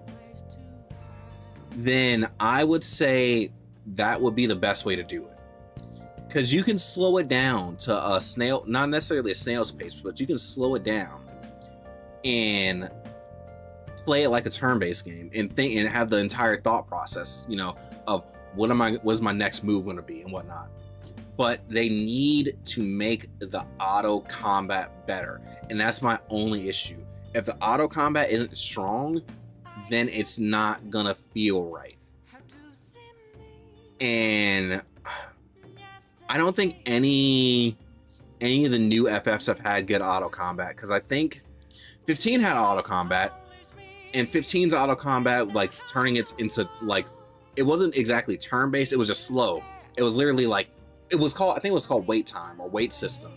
then I would say that would be the best way to do it. Because you can slow it down to a snail, not necessarily a snail's pace, but you can slow it down and play it like a turn-based game and think and have the entire thought process, you know, of what's my next move going to be and whatnot. But they need to make the auto combat better, and that's my only issue. If the auto combat isn't strong, then it's not gonna feel right. And I don't think any any of the new FFs have had good auto combat, because I think 15 had auto combat, and 15's auto combat, like turning it into like, it wasn't exactly turn based, it was just slow. It was literally like, it was called, I think it was called wait time or wait system.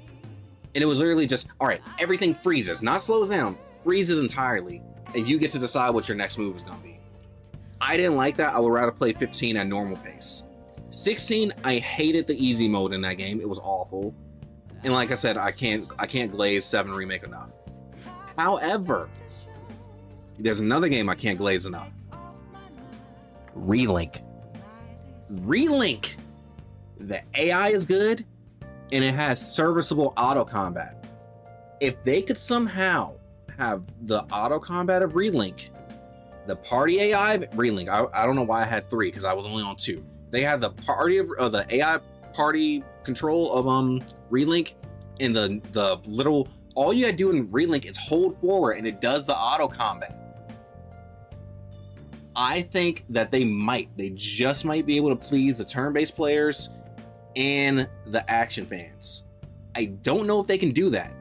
And it was literally just, all right, everything freezes, not slows down, freezes entirely, and you get to decide what your next move is gonna be. I didn't like that. I would rather play 15 at normal pace. 16, I hated the easy mode in that game. It was awful. And like I said, I can't glaze 7 Remake enough. However, there's another game I can't glaze enough. Relink. Relink. The AI is good, and it has serviceable auto combat. If they could somehow have the auto combat of Relink, the party AI of Relink, I don't know why I had 3 because I was only on 2. They had the party of the AI party control of Relink, and the little, all you gotta do in Relink is hold forward and it does the auto combat. I think that they just might be able to please the turn-based players and the action fans. I don't know if they can do that.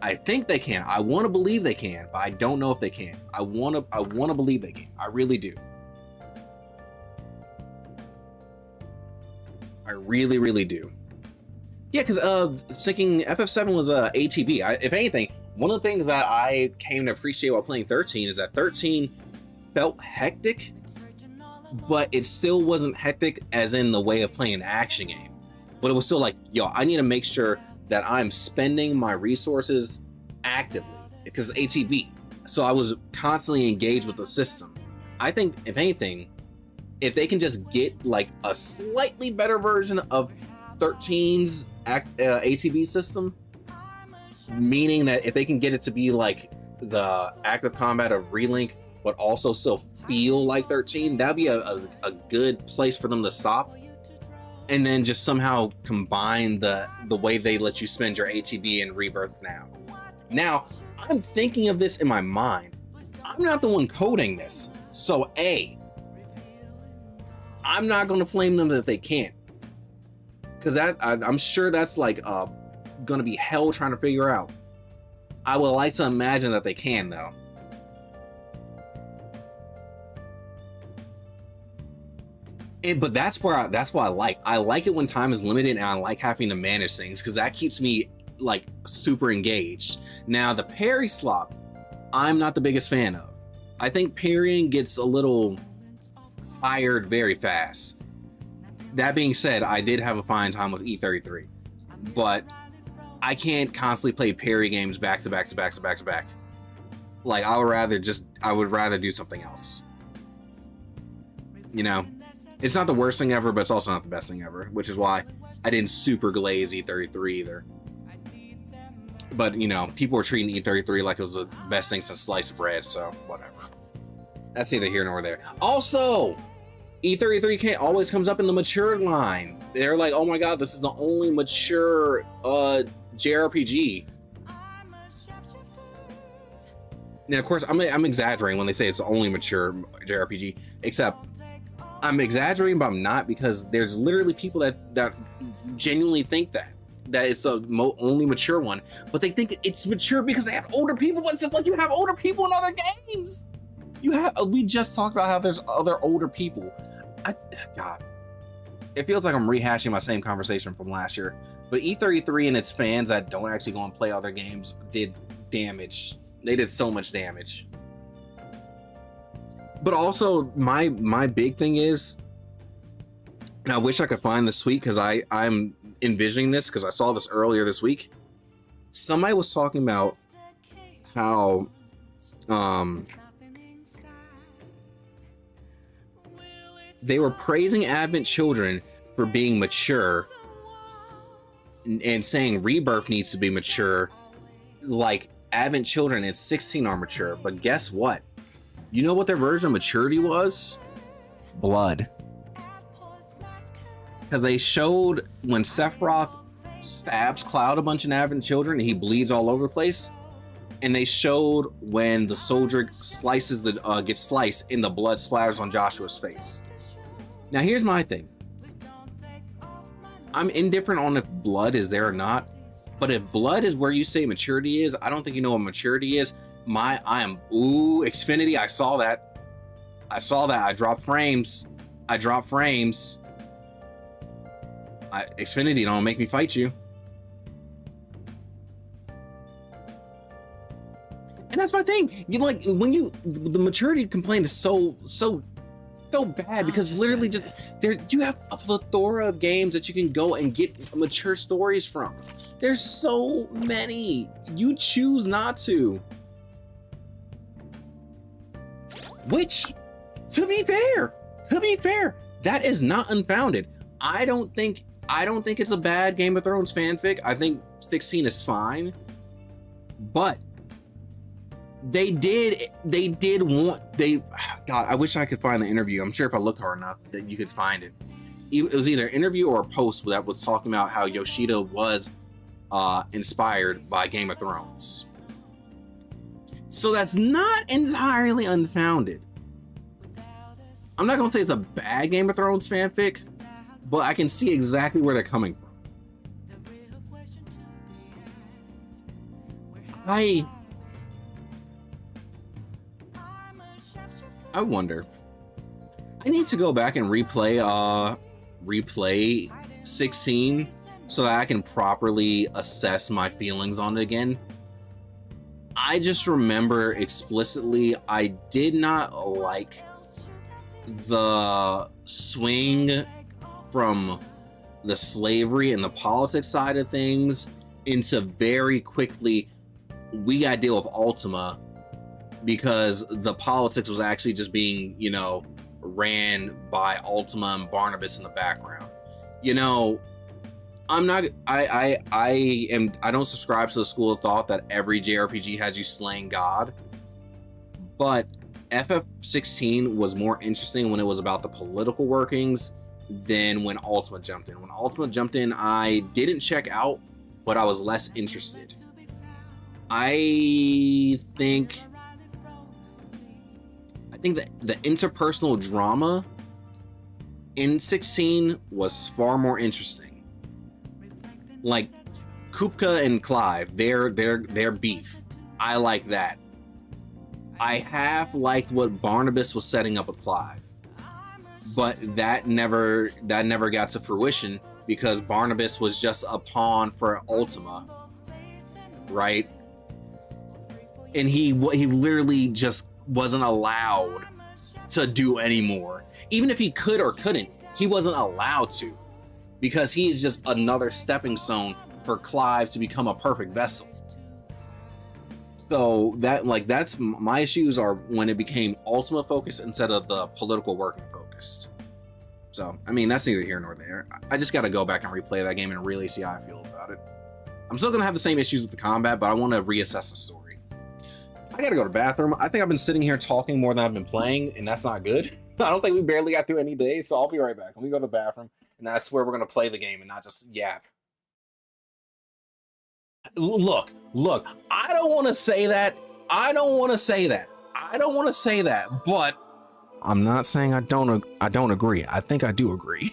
I think they can. I want to believe they can, but I don't know if they can. I want to believe they can. I really do. I really, really do. Yeah, because thinking FF7 was ATB. If anything, one of the things that I came to appreciate while playing 13 is that 13 felt hectic, but it still wasn't hectic as in the way of playing an action game. But it was still like, yo, I need to make sure that I'm spending my resources actively, because it's ATB. So I was constantly engaged with the system. I think, if anything, if they can just get like a slightly better version of 13's ATB system, meaning that if they can get it to be like the active combat of Relink, but also still feel like 13, that'd be a good place for them to stop. And then just somehow combine the way they let you spend your ATB in Rebirth now. Now, I'm thinking of this in my mind. I'm not the one coding this. So I'm not going to flame them if they can't. Because I'm sure that's like going to be hell trying to figure out. I would like to imagine that they can, though. But that's what I like. I like it when time is limited, and I like having to manage things because that keeps me like super engaged. Now the parry slot, I'm not the biggest fan of. I think parrying gets a little tired very fast. That being said, I did have a fine time with E33, but I can't constantly play parry games back to back to back to back to back. Like I would rather do something else. You know? It's not the worst thing ever, but it's also not the best thing ever, which is why I didn't super glaze E33 either. But, you know, people were treating E33 like it was the best thing since sliced bread, so whatever. That's neither here nor there. Also, E33 always comes up in the mature line. They're like, oh my god, this is the only mature JRPG. Now, of course, I'm exaggerating when they say it's the only mature JRPG, except I'm exaggerating, but I'm not, because there's literally people that genuinely think that it's the only mature one, but they think it's mature because they have older people. But it's just like you have older people in other games. We just talked about how there's other older people. God, it feels like I'm rehashing my same conversation from last year. But E33 and its fans that don't actually go and play other games did damage. They did so much damage. But also, my big thing is, and I wish I could find this tweet because I'm envisioning this because I saw this earlier this week. Somebody was talking about how they were praising Advent Children for being mature and saying Rebirth needs to be mature, like Advent Children at 16 are mature. But guess what? You know what their version of maturity was? Blood. Because they showed when Sephiroth stabs Cloud a bunch of Advent Children and he bleeds all over the place. And they showed when the soldier slices gets sliced and the blood splatters on Joshua's face. Now here's my thing. I'm indifferent on if blood is there or not, But if blood is where you say maturity is, I don't think you know what maturity is. Xfinity, I saw that. I dropped frames. Xfinity, don't make me fight you. And that's my thing. You like when the maturity complaint is so bad because literally just there you have a plethora of games that you can go and get mature stories from. There's so many. You choose not to. Which, to be fair, that is not unfounded. I don't think it's a bad Game of Thrones fanfic. I think 16 is fine. But God, I wish I could find the interview. I'm sure if I looked hard enough that you could find it. It was either an interview or a post that was talking about how Yoshida was inspired by Game of Thrones. So that's not entirely unfounded. I'm not gonna say it's a bad Game of Thrones fanfic, but I can see exactly where they're coming from. I wonder. I need to go back and replay 16 so that I can properly assess my feelings on it again. I just remember explicitly I did not like the swing from the slavery and the politics side of things into very quickly we gotta deal with Ultima, because the politics was actually just being, ran by Ultima and Barnabas in the background. I don't subscribe to the school of thought that every JRPG has you slaying God, but FF16 was more interesting when it was about the political workings than when Ultima jumped in. When Ultima jumped in, I didn't check out, but I was less interested. I think that the interpersonal drama in 16 was far more interesting. Like Kupka and Clive, their beef. I like that. I half liked what Barnabas was setting up with Clive, but that never got to fruition because Barnabas was just a pawn for Ultima, right? And he literally just wasn't allowed to do anymore. Even if he could or couldn't, he wasn't allowed to, because he is just another stepping stone for Clive to become a perfect vessel. So that's my issues are when it became Ultima focused instead of the political working focused. So, I mean, that's neither here nor there. I just got to go back and replay that game and really see how I feel about it. I'm still going to have the same issues with the combat, but I want to reassess the story. I gotta go to the bathroom. I think I've been sitting here talking more than I've been playing, and that's not good. I don't think we barely got through any days, so I'll be right back. Let me go to the bathroom, and that's where we're gonna play the game and not just yap. Look, I don't want to say that. But I'm not saying I don't agree. I think I do agree.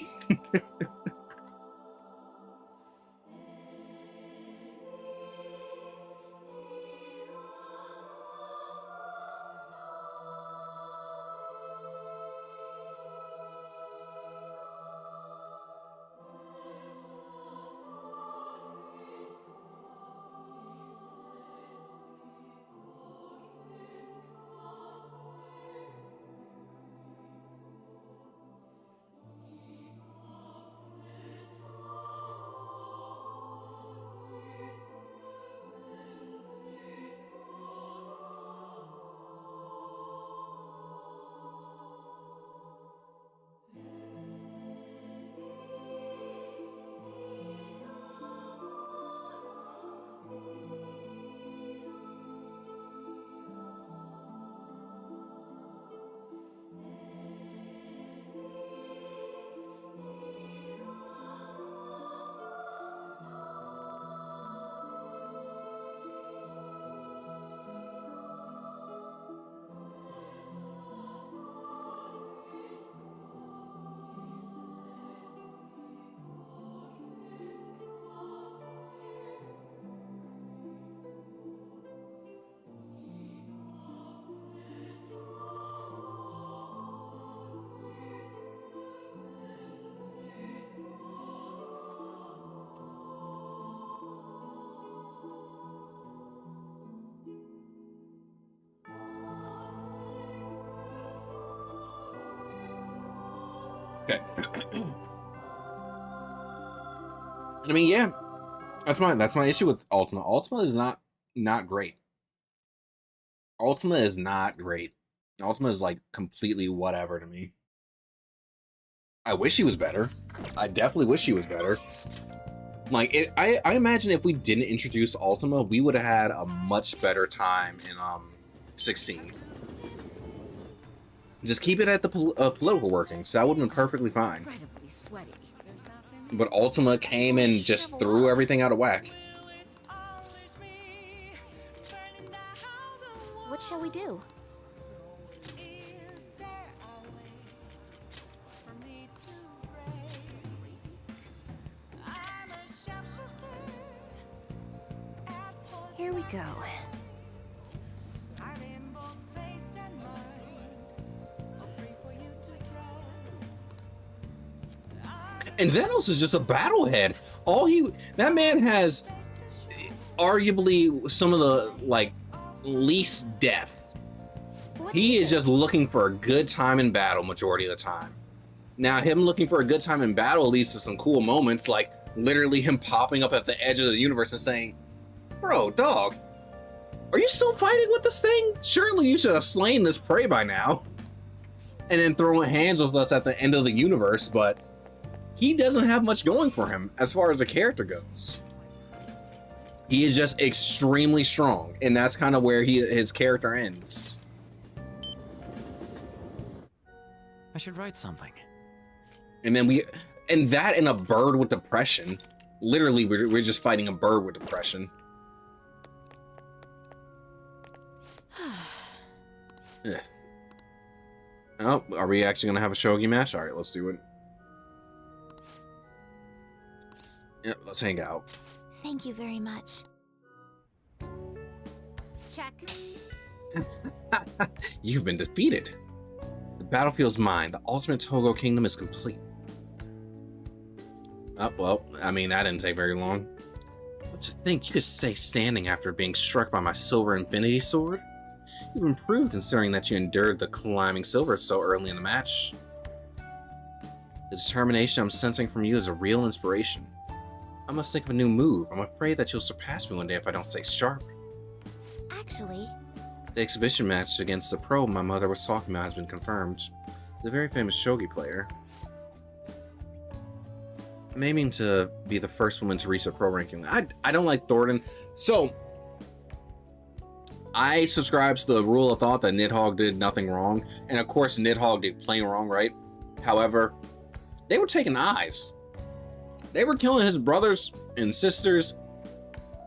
Okay. I mean, yeah, that's my issue with Ultima. Ultima is not great. Ultima is not great. Ultima is like completely whatever to me. I wish he was better. I definitely wish he was better. Like, I imagine if we didn't introduce Ultima, we would have had a much better time in 16. Just keep it at the political workings. That would have been perfectly fine. Incredibly sweaty. But Ultima came and just threw everything out of whack. What shall we do? Here we go. And Xenos is just a battlehead. That man has arguably some of the like least depth. He is just looking for a good time in battle majority of the time. Now, him looking for a good time in battle leads to some cool moments, like literally him popping up at the edge of the universe and saying, "Bro, dog, are you still fighting with this thing? Surely you should have slain this prey by now." And then throwing hands with us at the end of the universe, but he doesn't have much going for him as far as a character goes. He is just extremely strong, and that's kind of where his character ends. I should write something. And then and a bird with depression. Literally, we're just fighting a bird with depression. Yeah. Oh, are we actually gonna have a shogi match? All right, let's do it. Yeah, let's hang out. Thank you very much. Check. You've been defeated. The battlefield's mine. The ultimate Togo kingdom is complete. Oh, well, I mean, that didn't take very long. But to think you could stay standing after being struck by my silver infinity sword? You've improved considering that you endured the climbing silver so early in the match. The determination I'm sensing from you is a real inspiration. I must think of a new move. I'm afraid that you'll surpass me one day if I don't stay sharp. Actually, The exhibition match against the pro my mother was talking about has been confirmed. He's a very famous shogi player. I'm aiming to be the first woman to reach the pro ranking. I don't like Thornton. So, I subscribe to the rule of thought that Nidhogg did nothing wrong. And of course, Nidhogg did plain wrong, right? However, they were taking eyes. They were killing his brothers and sisters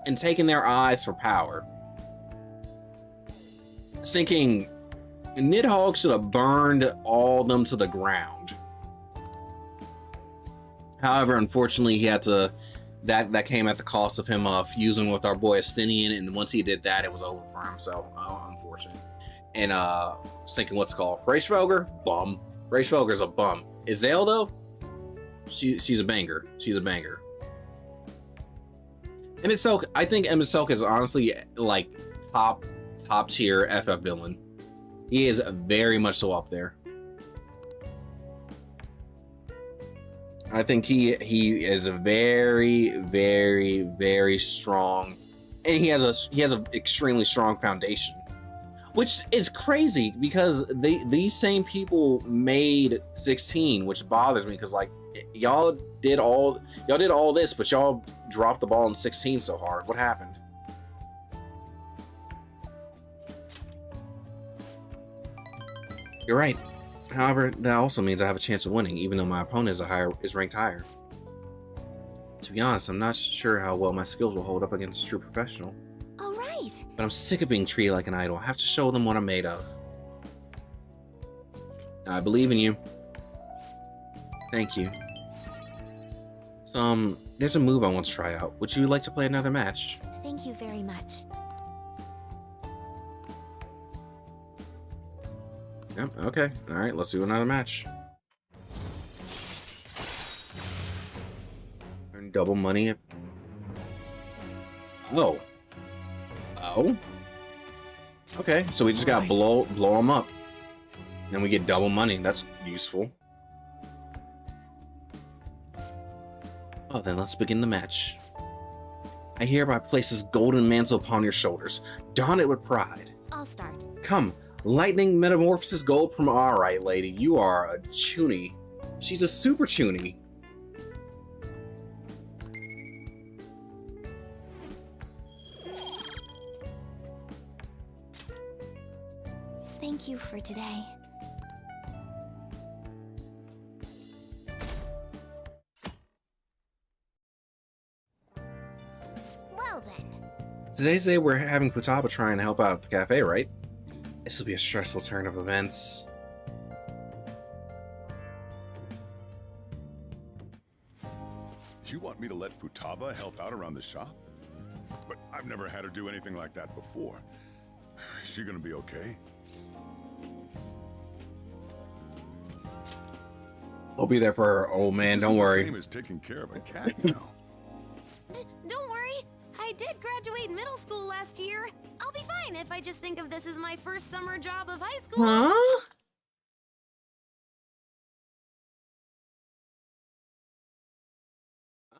and taking their eyes for power. Thinking Nidhogg should have burned all of them to the ground. However, unfortunately, he had to. That came at the cost of him fusing with our boy Astinian, and once he did that, it was over for him. So unfortunate. And thinking what's it called Reichsfelger, bum. Reichsfelger's a bum. Izale though, she's a banger. She's a banger. Emmett Selk, I think Emmett Selk is honestly like top tier FF villain. He is very much so up there. I think he is a very, very, very strong, and he has an extremely strong foundation, which is crazy because these same people made 16, which bothers me because like y'all did all this, but y'all dropped the ball in 16 so hard. What happened? You're right. However, that also means I have a chance of winning, even though my opponent is ranked higher. To be honest, I'm not sure how well my skills will hold up against a true professional. all right. But I'm sick of being treated like an idol. I have to show them what I'm made of. I believe in you. Thank you. So, there's a move I want to try out. Would you like to play another match? Thank you very much. Yep, okay. Alright, let's do another match. Earn double money if... Oh. Oh? Okay, so we just gotta blow them up. Then we get double money. That's useful. Oh, then let's begin the match. I hereby place this golden mantle upon your shoulders. Don it with pride. I'll start. Come, lightning metamorphosis gold from alright, lady. You are a chunie. She's a super chunie. Thank you for today. Well then. Today's the day we're having Futaba try and help out at the cafe, right? This will be a stressful turn of events. You want me to let Futaba help out around the shop? But I've never had her do anything like that before. Is she gonna be okay? I'll be there for her, old man, don't worry. The same as taking care of a cat, you know. Don't worry. I did graduate middle school last year. I'll be fine if I just think of this as my first summer job of high school. Huh?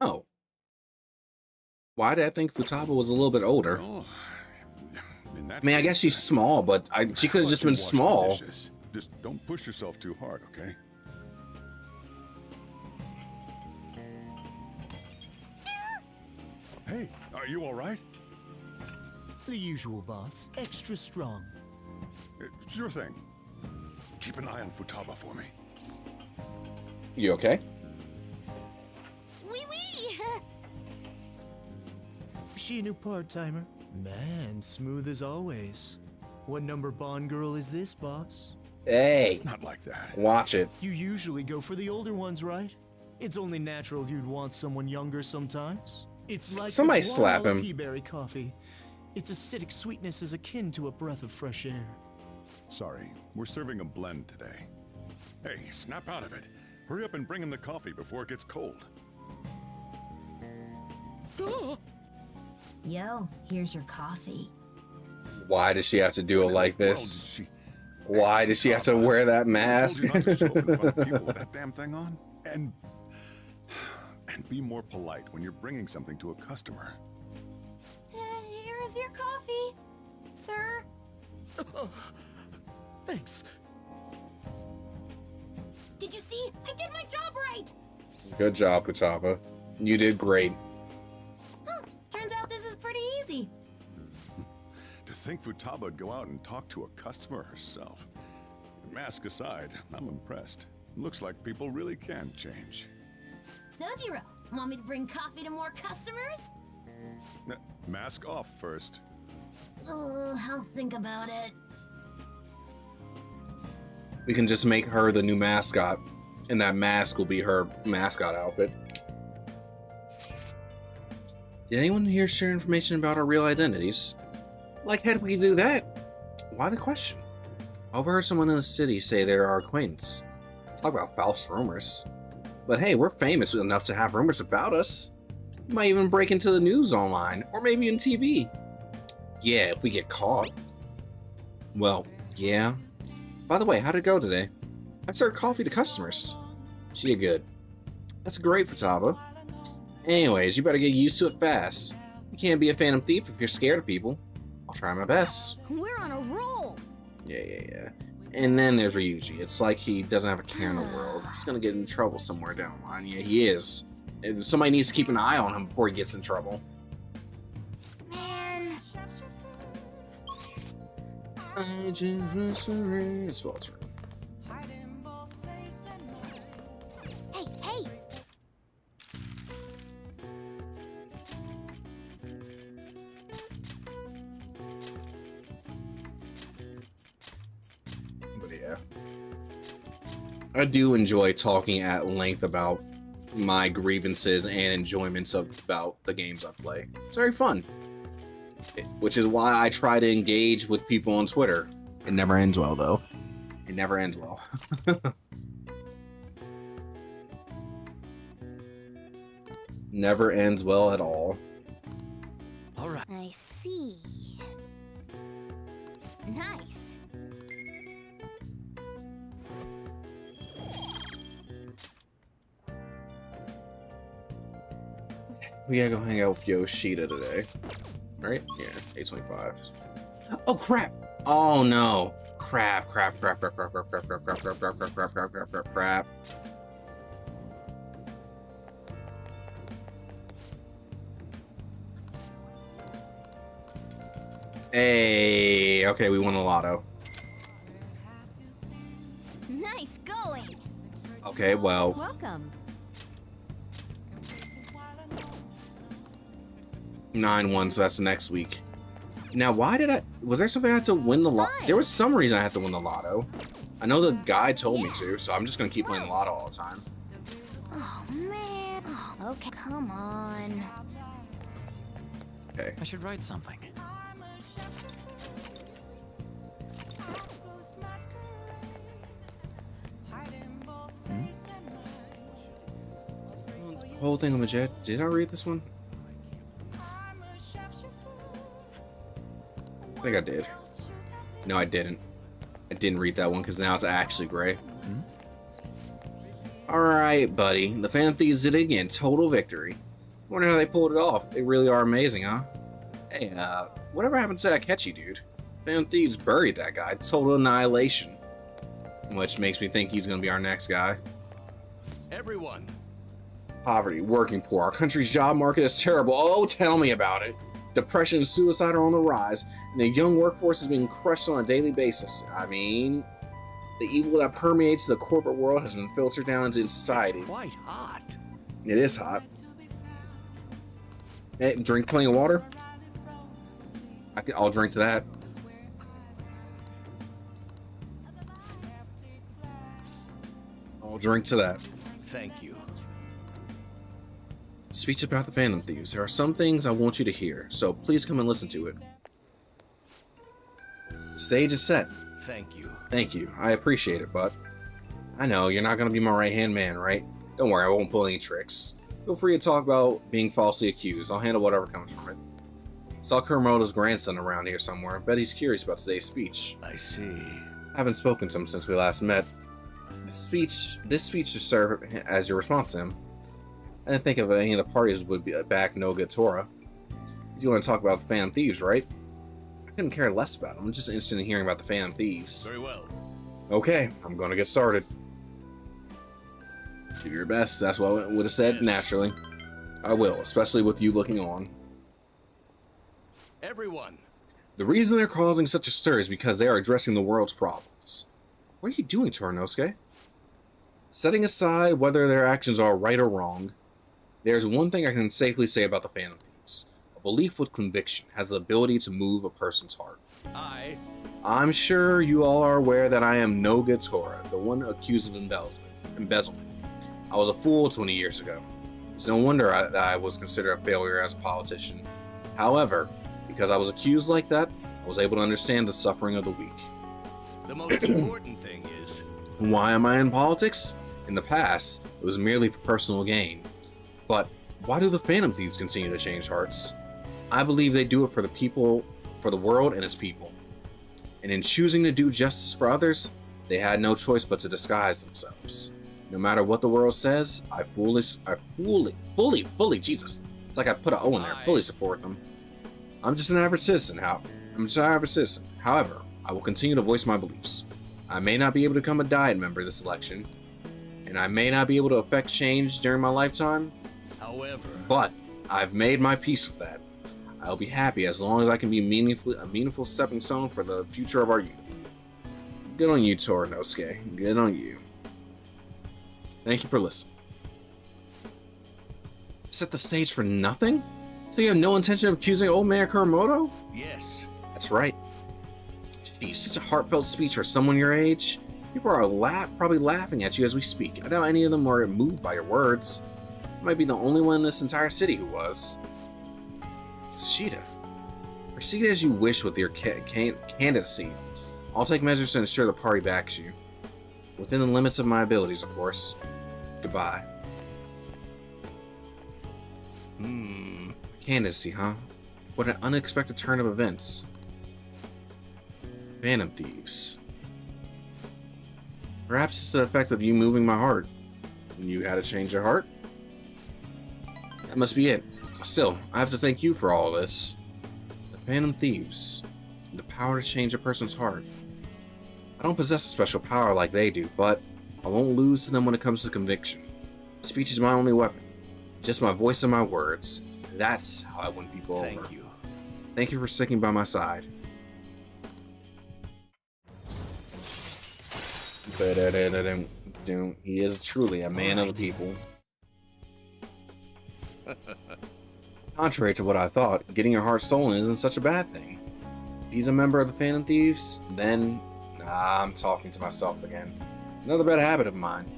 Oh. Why did I think Futaba was a little bit older? Well, in that I mean, I guess she's small, but she could have just been small. Just don't push yourself too hard, okay? Hey, are you all right? The usual, boss. Extra strong. Sure thing. Keep an eye on Futaba for me. You okay? Wee wee! She a new part-timer? Man, smooth as always. What number Bond girl is this, boss? Hey, It's not like that. watch it. You usually go for the older ones, right? It's only natural you'd want someone younger sometimes. It's like Somebody the slap him. berry coffee. Its acidic sweetness is akin to a breath of fresh air. Sorry, we're serving a blend today. Hey, snap out of it. Hurry up and bring him the coffee before it gets cold. Yo, here's your coffee. Why does she have to do it like Well, this? did she- Why does she have to wear that I mask? told you not to show up in front of people with that damn thing on. And be more polite when you're bringing something to a customer. Here is your coffee, sir. Thanks. Did you see? I did my job right. Good job, Futaba. You did great. Huh, turns out this is pretty easy. To think Futaba would go out and talk to a customer herself. Mask aside, I'm impressed. Looks like people really can change. Sojiro, want me to bring coffee to more customers? Mask off first. Oh, I'll think about it. We can just make her the new mascot, and that mask will be her mascot outfit. Did anyone here share information about our real identities? Like, heck, we can do that. Why the question? I overheard someone in the city say they're our acquaintance. Talk about false rumors. But hey, we're famous enough to have rumors about us. We might even break into the news online, or maybe in TV. Yeah, if we get caught. Well, yeah. By the way, how'd it go today? I served coffee to customers. She did good. That's great, Futaba. Anyways, you better get used to it fast. You can't be a phantom thief if you're scared of people. I'll try my best. We're on a roll. Yeah. And then there's Ryuji. It's like he doesn't have a care in the world. He's gonna get in trouble somewhere down the line. Yeah, he is. And somebody needs to keep an eye on him before he gets in trouble. Man. It's well true. Hey. But yeah. I do enjoy talking at length about my grievances and enjoyments about the games I play. It's very fun. Which is why I try to engage with people on Twitter. It never ends well, though. It never ends well. Never ends well at all. All right. I see. Nice. We gotta go hang out with Yoshida today. Right? Yeah, 8:25. Oh crap! Oh no! Crap! Hey, okay, we won the lotto. Nice going. Okay, well, Welcome. 9-1, so that's next week. Now, why did was there something I had to win the lotto? There was some reason I had to win the lotto. I know the guy told me to, so I'm just gonna keep playing the lotto all the time. Oh man. Oh, okay, come on. Okay. I should write something. Whole thing on the jet. Did I read this one? I think I did. No, I didn't. I didn't read that one because now it's actually gray. Alright, buddy. The Phantom Thieves did it again. Total victory. Wonder how they pulled it off. They really are amazing, huh? Hey, whatever happened to that Ketchy dude? Phantom Thieves buried that guy. Total annihilation. Which makes me think he's gonna be our next guy. Everyone, Poverty, working poor. Our country's job market is terrible. Oh, tell me about it. Depression and suicide are on the rise, and the young workforce is being crushed on a daily basis. I mean, the evil that permeates the corporate world has been filtered down into society. it's quite hot. It is hot. Hey, drink plenty of water? I'll drink to that. I'll drink to that. Thank you. Speech about the Phantom Thieves. There are some things I want you to hear, so please come and listen to it. The stage is set. Thank you. Thank you. I appreciate it, but I know you're not going to be my right-hand man, right? Don't worry, I won't pull any tricks. Feel free to talk about being falsely accused. I'll handle whatever comes from it. Saw Kuramoto's grandson around here somewhere. Bet he's curious about today's speech. I see. I haven't spoken to him since we last met. This speech should serve as your response to him. I didn't think of any of the parties would be back no good Tora. You want to talk about the Phantom Thieves, right? I couldn't care less about them. I'm just interested in hearing about the Phantom Thieves. Very well. Okay, I'm gonna get started. Do your best, that's what I would have said Yes. naturally. I will, especially with you looking on. Everyone, The reason they're causing such a stir is because they are addressing the world's problems. What are you doing, Torinosuke? Setting aside whether their actions are right or wrong, there's one thing I can safely say about the Phantom Thieves. A belief with conviction has the ability to move a person's heart. I'm sure you all are aware that I am no good Tora, the one accused of embezzlement. I was a fool 20 years ago. It's no wonder that I was considered a failure as a politician. However, because I was accused like that, I was able to understand the suffering of the weak. the most important thing is Why am I in politics? In the past, it was merely for personal gain. But why do the Phantom Thieves continue to change hearts? I believe they do it for the people, for the world and its people. And in choosing to do justice for others, they had no choice but to disguise themselves. No matter what the world says, I fully, Jesus. It's like I put an O in there, fully support them. I'm just an average citizen. However, I will continue to voice my beliefs. I may not be able to become a Diet member this election, and I may not be able to affect change during my lifetime, however. but I've made my peace with that. I'll be happy as long as I can be a meaningful stepping stone for the future of our youth. Good on you, Torinosuke. Good on you. Thank you for listening. Set the stage for nothing? So you have no intention of accusing old man Kuramoto? Yes. That's right. Geez, such a heartfelt speech for someone your age. People are probably laughing at you as we speak. I doubt any of them were moved by your words. I might be the only one in this entire city who was. Tsushita, proceed as you wish with your candidacy. I'll take measures to ensure the party backs you. Within the limits of my abilities, of course. Goodbye. Candidacy, huh? What an unexpected turn of events. Phantom Thieves. Perhaps it's the effect of you moving my heart. You had to change your heart? That must be it. Still, I have to thank you for all of this. The Phantom Thieves. The power to change a person's heart. I don't possess a special power like they do, but I won't lose to them when it comes to conviction. Speech is my only weapon. Just my voice and my words. That's how I win people over. Thank you. Thank you for sticking by my side. He is truly a man of the people. Contrary to what I thought, getting your heart stolen isn't such a bad thing. If he's a member of the Phantom Thieves, then I'm talking to myself again. Another bad habit of mine.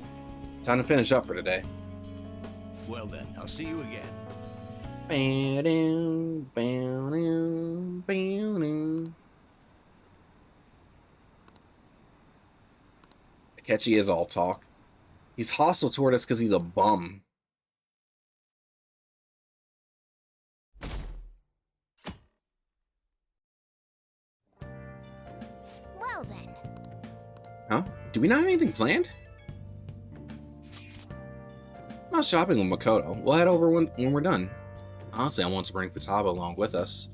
Time to finish up for today. Well then, I'll see you again. Akechi is all talk. He's hostile toward us because he's a bum. Well then. Huh? Do we not have anything planned? I'm not shopping with Makoto. We'll head over when we're done. Honestly, I want to bring Futaba along with us.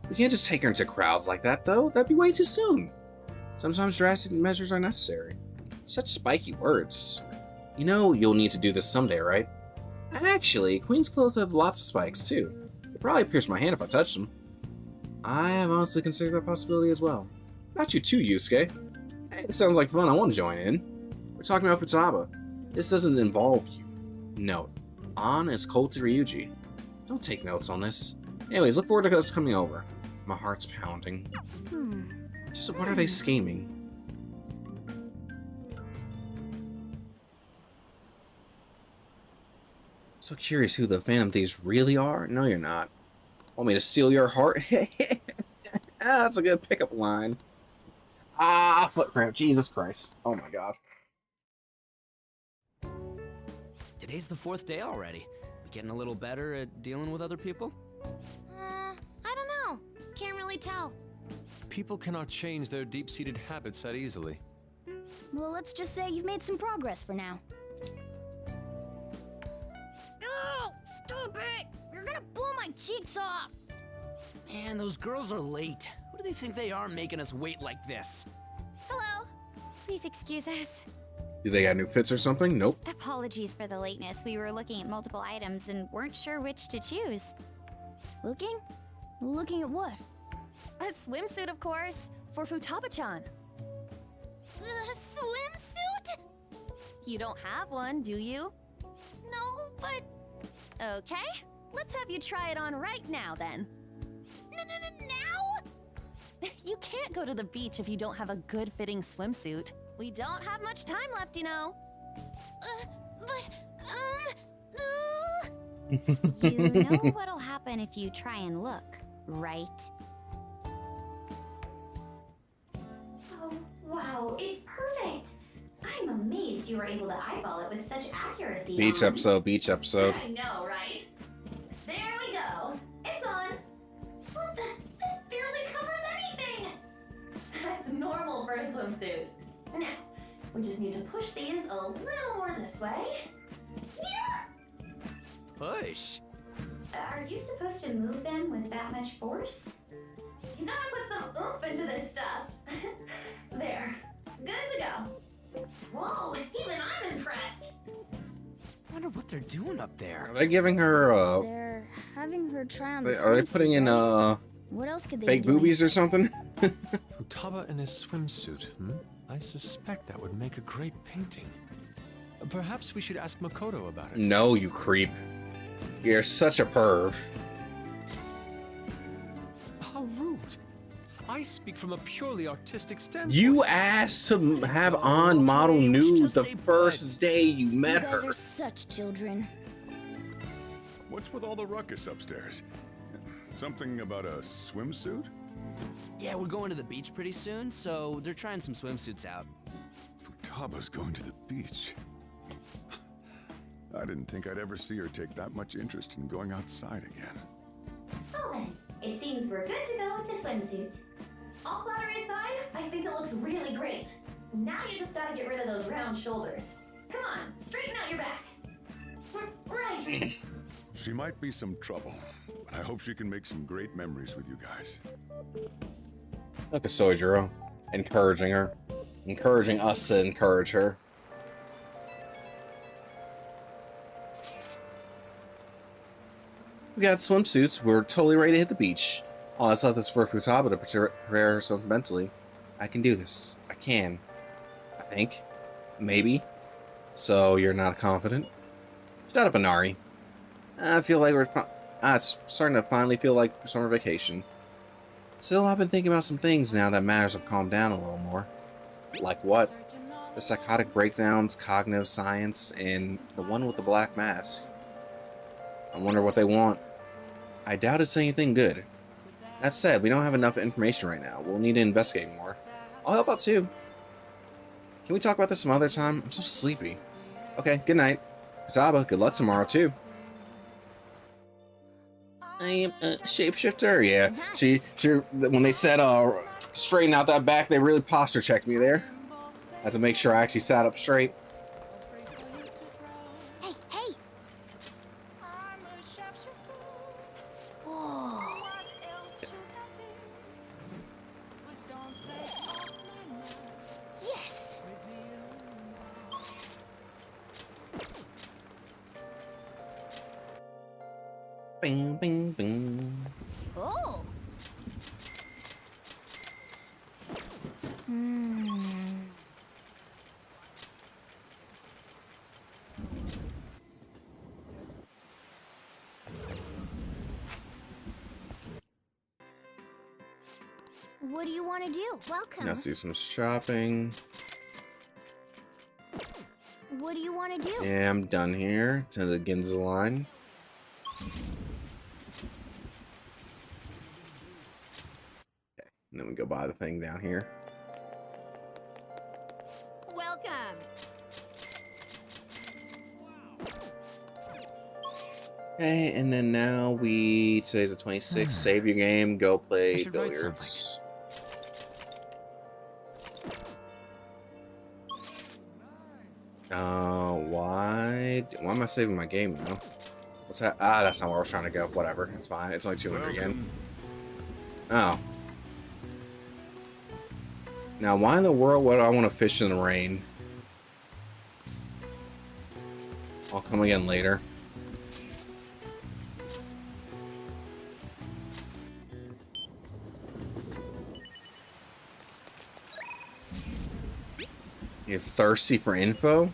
We can't just take her into crowds like that, though. That'd be way too soon. Sometimes drastic measures are necessary. Such spiky words. You know you'll need to do this someday, right? Actually, Queen's clothes have lots of spikes, too. They'd probably pierce my hand if I touched them. I have honestly considered that possibility as well. Not you too, Yusuke. Hey, this sounds like fun. I want to join in. We're talking about Futaba. This doesn't involve you. Note. An is cold to Ryuji. Don't take notes on this. Anyways, look forward to us coming over. My heart's pounding. Just what are they scheming? So curious who the Phantom Thieves really are? No, you're not. Want me to steal your heart? That's a good pickup line. Ah, foot cramp. Jesus Christ. Oh my god. Today's the 4th day already. Getting a little better at dealing with other people? I don't know. Can't really tell. People cannot change their deep-seated habits that easily. Well, let's just say you've made some progress for now. Oh, stop it! You're gonna blow my cheeks off! Man, those girls are late. Who do they think they are making us wait like this? Hello. Please excuse us. Do they got new fits or something? Nope. Apologies for the lateness. We were looking at multiple items and weren't sure which to choose. Looking? Looking at what? A swimsuit, of course, for Futaba-chan. The swimsuit? You don't have one, do you? No, but... Okay, let's have you try it on right now, then. Now? You can't go to the beach if you don't have a good-fitting swimsuit. We don't have much time left, you know. You know what'll happen if you try and look, right? Oh, wow, it's perfect. I'm amazed you were able to eyeball it with such accuracy. Beach episode, beach episode. I know, right? There we go. It's on. What the? This barely covers anything. That's normal for a swimsuit. Now, we just need to push these a little more this way. Yeah! Push. Are you supposed to move them with that much force? You gotta put some oomph into this stuff. There. Good to go. Whoa, even I'm impressed. Wonder what they're doing up there. Are they giving her, They're having her try on the are they putting in, What else could they fake be doing? boobies or something? Futaba in a swimsuit, I suspect that would make a great painting. Perhaps we should ask Makoto about it. No, you creep. You're such a perv. How rude. I speak from a purely artistic standpoint. You asked to have on model okay, we should nude just the stay first put. day you You met guys her. are such children. What's with all the ruckus upstairs? Something about a swimsuit? Yeah, we're going to the beach pretty soon, so they're trying some swimsuits out. Futaba's going to the beach. I didn't think I'd ever see her take that much interest in going outside again. Oh then, it seems we're good to go with the swimsuit. All flattery aside, I think it looks really great. Now you just gotta get rid of those round shoulders. Come on, straighten out your back. Right. She might be some trouble, but I hope she can make some great memories with you guys. Look at Sojiro, encouraging her. Encouraging us to encourage her. We got swimsuits. We're totally ready to hit the beach. All that's left is for Futaba to prepare herself mentally. I can do this. I can. I think. Maybe. So you're not confident? Shut up, Inari. I feel like it's starting to finally feel like summer vacation. Still, I've been thinking about some things now that matters have calmed down a little more. Like what? The psychotic breakdowns, cognitive science, and the one with the black mask. I wonder what they want. I doubt it's anything good. That said, we don't have enough information right now. We'll need to investigate more. I'll help out too. Can we talk about this some other time? I'm so sleepy. Okay, good night. Futaba, good luck tomorrow too. I am a shapeshifter. Yeah, she. When they said straighten out that back, they really posture checked me there. I had to make sure I actually sat up straight. Hey, hey! Whoa. Yes! Bing, bing, bing. Oh! What do you want to do? Welcome. Let's do some shopping. What do you want to do? Yeah, I'm done here. To the Ginza line. Okay, and then we go buy the thing down here. Welcome. Okay, and then now today's the 26th. Save your game, go play billiards. Why am I saving my game now? What's that? Ah, that's not where I was trying to go. Whatever, it's fine. It's only 200 yen. Oh. Now, why in the world would I want to fish in the rain? I'll come again later. You're thirsty for info?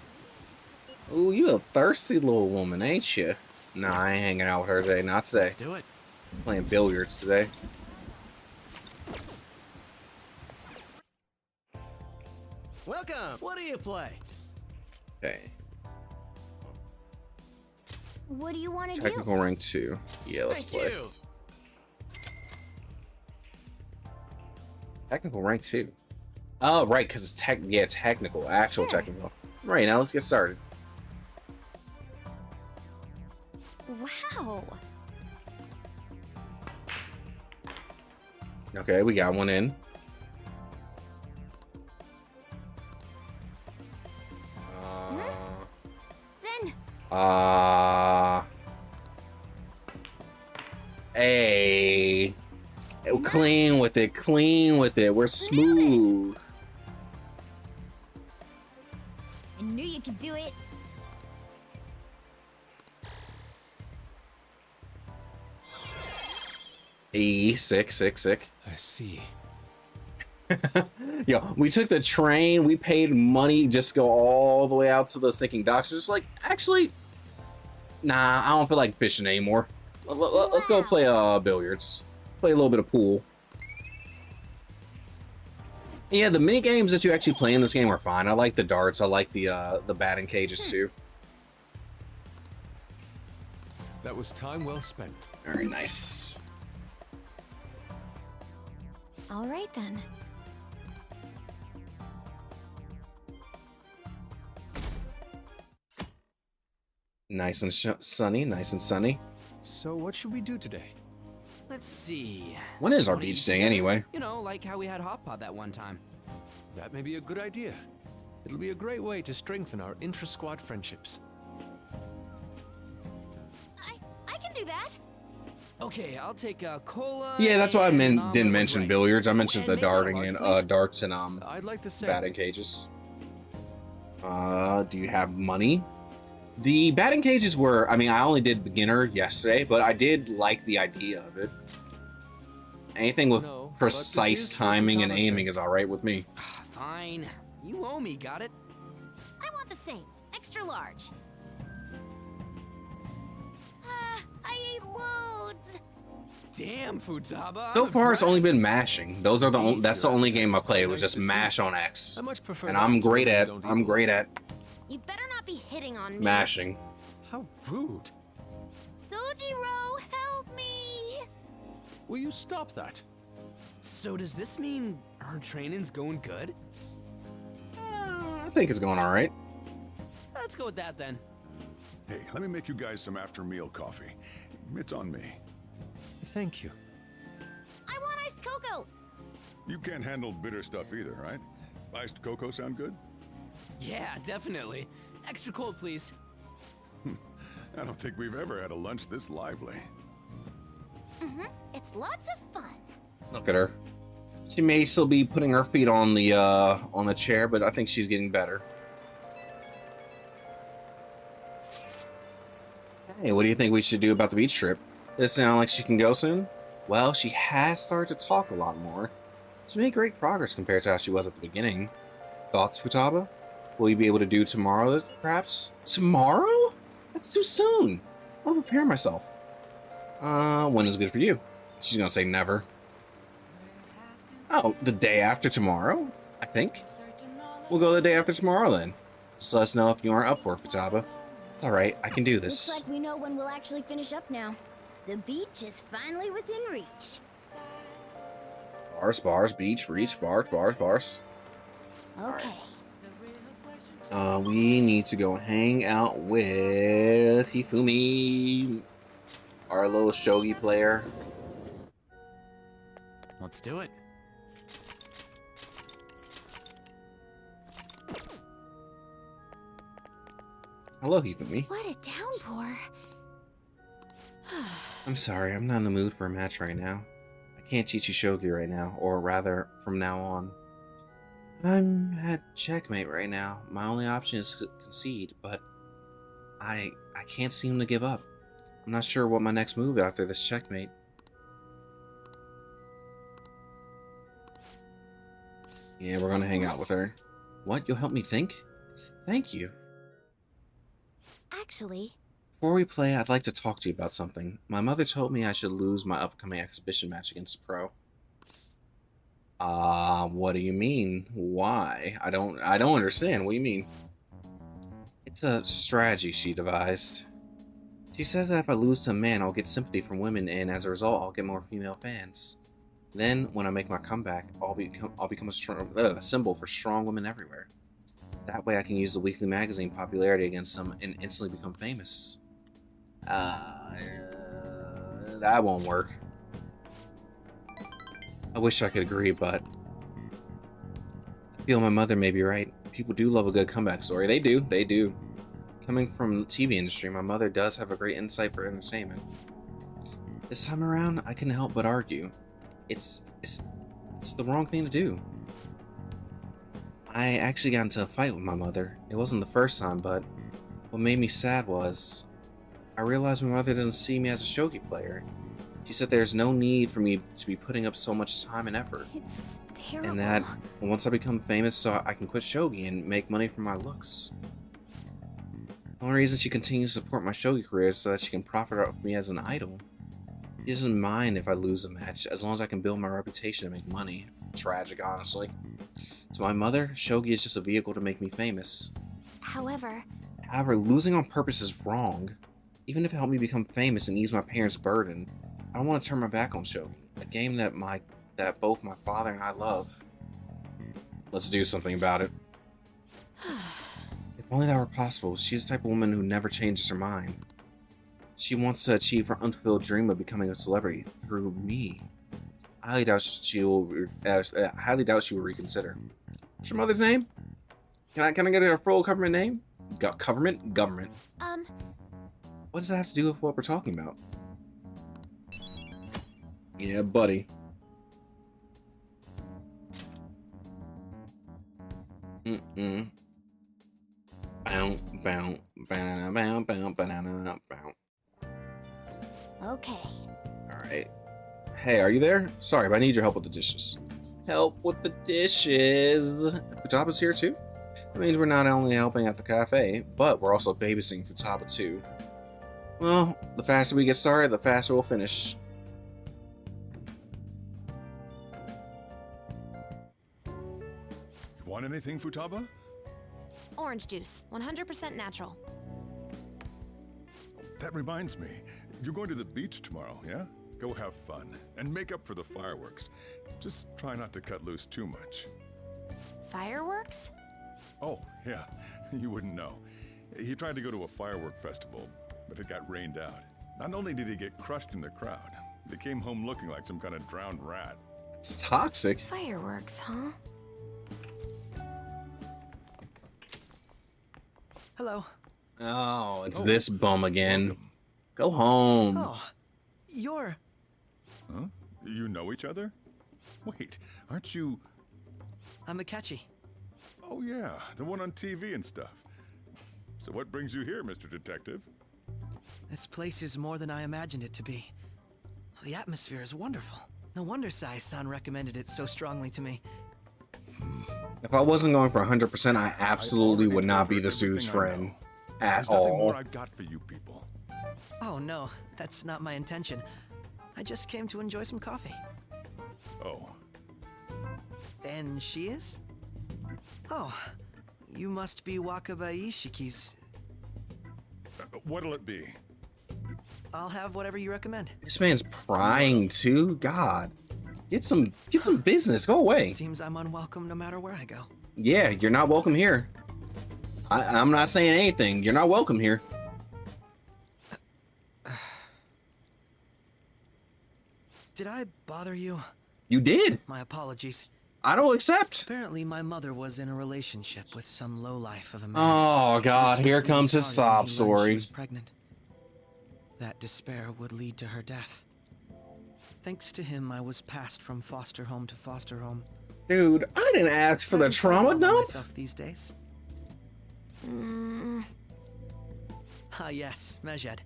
Ooh, you a thirsty little woman, ain't you? Nah, I ain't hanging out with her today. Not today. Let's do it. Playing billiards today. Welcome. What do you play? Okay. What do you want to do? Technical rank 2. Yeah, let's Thank play. you. Technical rank 2. Oh, right, because it's technical. Actual Sure. technical. Right, now let's get started. Wow. Okay, we got one in. Then Hey. Clean with it, clean with it. We're smooth. I knew you could do it. Sick. I see. Yo, we took the train, we paid money just to go all the way out to the sinking docks. Just like, actually, nah, I don't feel like fishing anymore. Let's go play billiards. Play a little bit of pool. Yeah, the mini games that you actually play in this game are fine. I like the darts. I like the batting cages too. That was time well spent. Very nice. All right then. Nice and sunny. Nice and sunny. So what should we do today? Let's see. When is our Wanna beach eat day together? anyway? You know, like how we had hot pot that one time. That may be a good idea. It'll be a great way to strengthen our intra-squad friendships. I do that. Okay, I'll take a cola. Yeah, that's why I and an didn't omelet with mention rice. billiards. I Oh, mentioned and the make that a darting large, and please. darts and I'd like the same. batting cages. Do you have money? The batting cages were, I mean, I only did beginner yesterday, but I did like the idea of it. Anything with No, but precise this is timing and Thomas aiming said. is all right with me. Fine. You owe me, got it? I want the same. Extra large. I ate loads. Damn, Futaba. So I'm far, it's only been impressed. mashing. Those are that's the only game I played. It was just Nice to see. mash on X, I much prefer and that I'm to great when you at don't eat. You better not be hitting on me. Mashing. How rude. Sojiro, help me. Will you stop that? So does this mean her training's going good? I think it's going all right. Let's go with that then. Hey, let me make you guys some after-meal coffee. It's on me. Thank you. I want iced cocoa. You can't handle bitter stuff either, right? Iced cocoa sound good? Yeah, definitely. Extra cold, please. I don't think we've ever had a lunch this lively. It's lots of fun. Look at her. She may still be putting her feet on the chair, but I think she's getting better. Hey, what do you think we should do about the beach trip? Does it sound like she can go soon? Well, she has started to talk a lot more. She's made great progress compared to how she was at the beginning. Thoughts, Futaba? Will you be able to do tomorrow, perhaps? Tomorrow? That's too soon. I'll prepare myself. When is good for you? She's gonna say never. Oh, the day after tomorrow, I think. We'll go the day after tomorrow then. Just let us know if you aren't up for it, Futaba. It's alright, I can do this. Looks like we know when we'll actually finish up now. The beach is finally within reach. Bars, bars, beach, reach, bars, bars, bars. Okay. We need to go hang out with Hifumi, our little shogi player. Let's do it. Hello, Hifumi. What a downpour. I'm sorry, I'm not in the mood for a match right now. I can't teach you shogi right now, or rather, from now on. I'm at checkmate right now. My only option is to concede, but I can't seem to give up. I'm not sure what my next move after this checkmate. Yeah, we're gonna hang out with her. What? You'll help me think? Thank you. Actually, Before we play, I'd like to talk to you about something. My mother told me I should lose my upcoming exhibition match against a pro. What do you mean? Why? I don't understand. What do you mean? It's a strategy she devised. She says that if I lose to a man, I'll get sympathy from women, and as a result, I'll get more female fans. Then, when I make my comeback, I'll become a symbol for strong women everywhere. That way I can use the weekly magazine popularity against them and instantly become famous. That won't work. I wish I could agree, but I feel my mother may be right. People do love a good comeback story. They do. Coming from the TV industry, my mother does have a great insight for entertainment. This time around, I couldn't help but argue. It's the wrong thing to do. I actually got into a fight with my mother. It wasn't the first time, but what made me sad was I realized my mother doesn't see me as a shogi player. She said there's no need for me to be putting up so much time and effort. it's terrible. And that once I become famous, so I can quit shogi and make money from my looks. The only reason she continues to support my shogi career is so that she can profit off me as an idol. She doesn't mind if I lose a match, as long as I can build my reputation and make money. Tragic, honestly. To my mother, shogi is just a vehicle to make me famous. However, Losing on purpose is wrong. Even if it helped me become famous and ease my parents' burden, I don't want to turn my back on shogi, a game that both my father and I love. Let's do something about it. If only that were possible. She's the type of woman who never changes her mind. She wants to achieve her unfulfilled dream of becoming a celebrity through me. I highly doubt she will reconsider. What's your mother's name? Can I get her full government name? Government. What does that have to do with what we're talking about? Yeah, buddy. Bow, bow, banana, bow, bow, banana, bow. Okay. All right. Hey, are you there? Sorry, but I need your help with the dishes. Help with the dishes. Futaba's here too? That means we're not only helping at the cafe, but we're also babysitting Futaba too. Well, the faster we get started, the faster we'll finish. Want anything, Futaba? Orange juice, 100% natural. That reminds me. You're going to the beach tomorrow, yeah? Go have fun and make up for the fireworks. Just try not to cut loose too much. Fireworks? Oh, yeah. You wouldn't know. He tried to go to a firework festival, but it got rained out. Not only did he get crushed in the crowd, he came home looking like some kind of drowned rat. It's toxic. Fireworks, huh? Hello. Oh, it's Oh, this bum again. welcome. Go home. Oh, you're... Huh? You know each other? Wait, aren't you... I'm Akechi. Oh yeah, the one on TV and stuff. So what brings you here, Mr. Detective? This place is more than I imagined it to be. The atmosphere is wonderful. No wonder Sai-san recommended it so strongly to me. If I wasn't going for 100%, I absolutely would not be this dude's Everything I friend know. at There's nothing all. more I've got for you people. Oh no, that's not my intention. I just came to enjoy some coffee. Oh, And she is? Oh, you must be Wakaba Ishiki's. what'll it be? I'll have whatever you recommend. This man's prying too. God, get some business. Go away. Seems I'm unwelcome no matter where I go. Yeah, you're not welcome here. I'm not saying anything. You're not welcome here. Did I bother you? You did. My apologies. I don't accept. Apparently, my mother was in a relationship with some lowlife of a man. Oh God, She was here swiftly comes his discarded when sob he learned story. She was pregnant. That despair would lead to her death. Thanks to him, I was passed from foster home to foster home. Dude, I didn't ask for the I'm trauma hard on dump. myself these days. Ah yes, Mejed.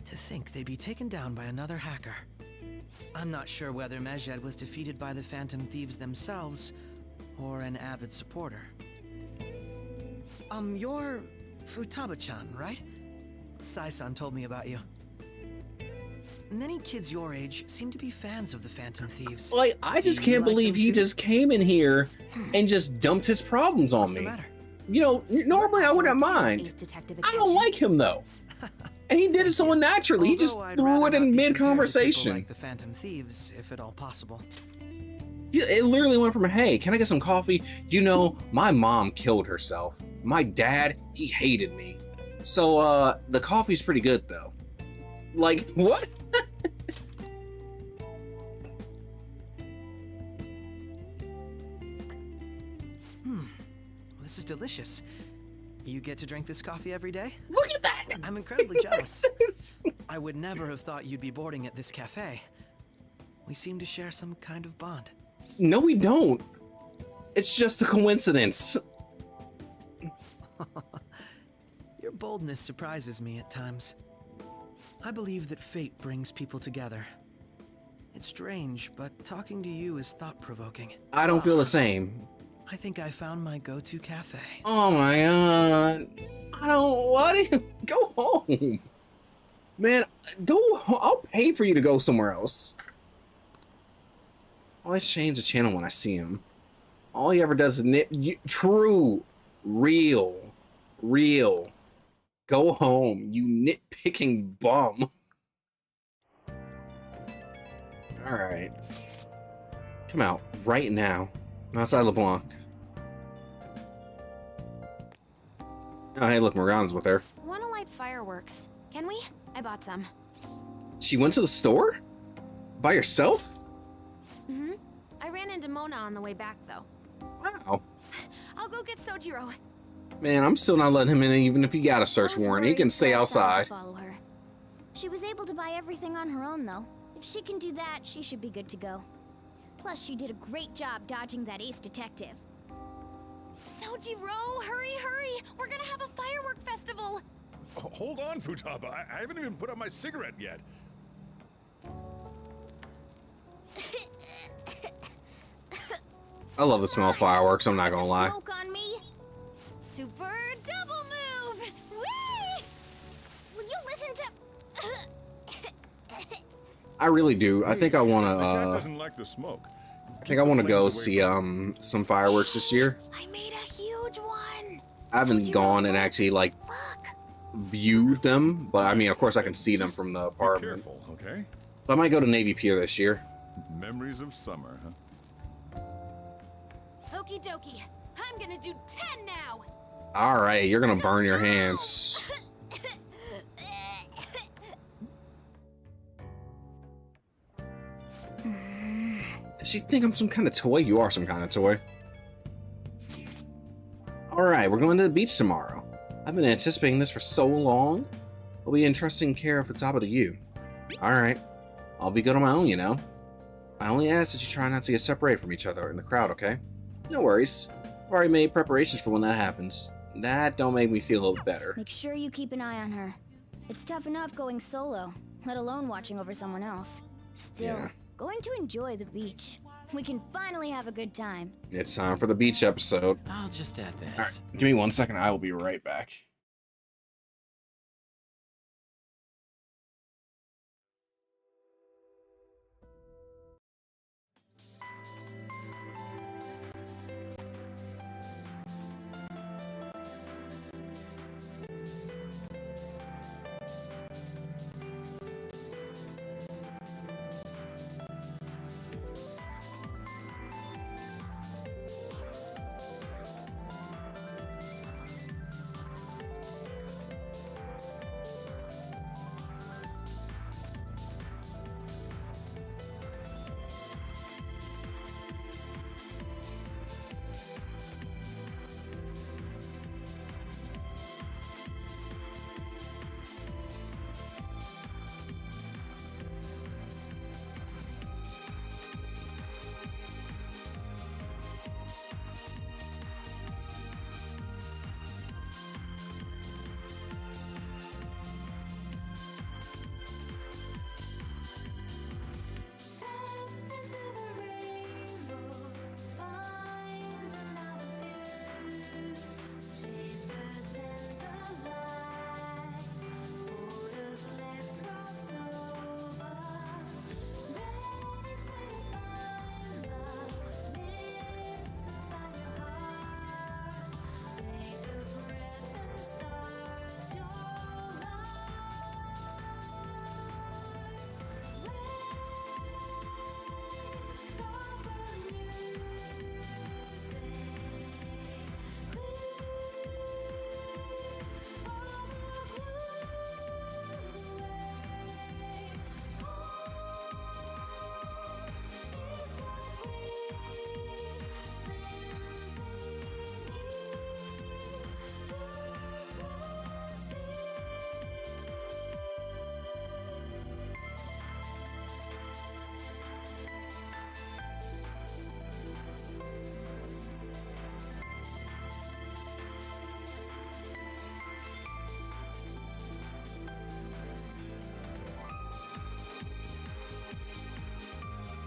To think they'd be taken down by another hacker. I'm not sure whether Mejed was defeated by the Phantom Thieves themselves, or an avid supporter. You're Futaba-chan, right? Sai-san told me about you. Many kids your age seem to be fans of the Phantom Thieves. Like, I just Do you can't like believe them he too? just came in here and just dumped his problems on What's the me. matter? You know, normally I wouldn't mind. Detective I don't like him though. And he did it so unnaturally. He just Although I'd threw rather it not in be compared to people mid-conversation. like the Phantom Thieves, if at all possible. It literally went from, hey, can I get some coffee? You know, my mom killed herself. My dad, he hated me. So, the coffee's pretty good though. Like, what? This is delicious. You get to drink this coffee every day? Look at that! I'm incredibly jealous. I would never have thought you'd be boarding at this cafe. We seem to share some kind of bond. No, we don't. It's just a coincidence. Your boldness surprises me at times. I believe that fate brings people together. It's strange, but talking to you is thought-provoking. I don't feel the same. I think I found my go-to cafe. Oh my God. I don't, what? Go home. Man, go home. I'll pay for you to go somewhere else. I always change the channel when I see him. All he ever does is true, real. Go home, you nitpicking bum. Alright. Come out right now. I'm outside LeBlanc. Oh, hey, look, Morgana's with her. Wanna light fireworks? Can we? I bought some. She went to the store? By herself? Mm-hmm. I ran into Mona on the way back, though. Wow. I'll go get Sojiro. Man, I'm still not letting him in even if he got a search I was warrant. He worried, can stay so I decided outside. to follow her. She was able to buy everything on her own, though. If she can do that, she should be good to go. Plus, she did a great job dodging that ace detective. Sojiro, hurry, hurry! We're gonna have a firework festival! Hold on, Futaba. I haven't even put out my cigarette yet. I love the smell of fireworks, I'm not gonna lie. Smoke on me? Super double move! Whee! Will you listen to... I really do. I think I The cat wanna doesn't like the smoke. I think I wanna go see some fireworks this year. I made a huge one. I haven't gone and actually like Look. viewed them, but I mean of course I can see them from the Be apartment. careful, okay? But I might go to Navy Pier this year. Memories of summer, huh? Okie dokie. I'm gonna do 10 now! Alright, you're gonna burn your hands. Does she think I'm some kind of toy? You are some kind of toy. Alright, we're going to the beach tomorrow. I've been anticipating this for so long. I'll be entrusting care of Futaba to you. Alright. I'll be good on my own, you know. I only ask that you try not to get separated from each other in the crowd, okay? No worries. I've already made preparations for when that happens. That don't make me feel a little better. Make sure you keep an eye on her. It's tough enough going solo, let alone watching over someone else. Still, Yeah. going to enjoy the beach. We can finally have a good time. It's time for the beach episode. I'll just add this. Alright, give me 1 second. I will be right back.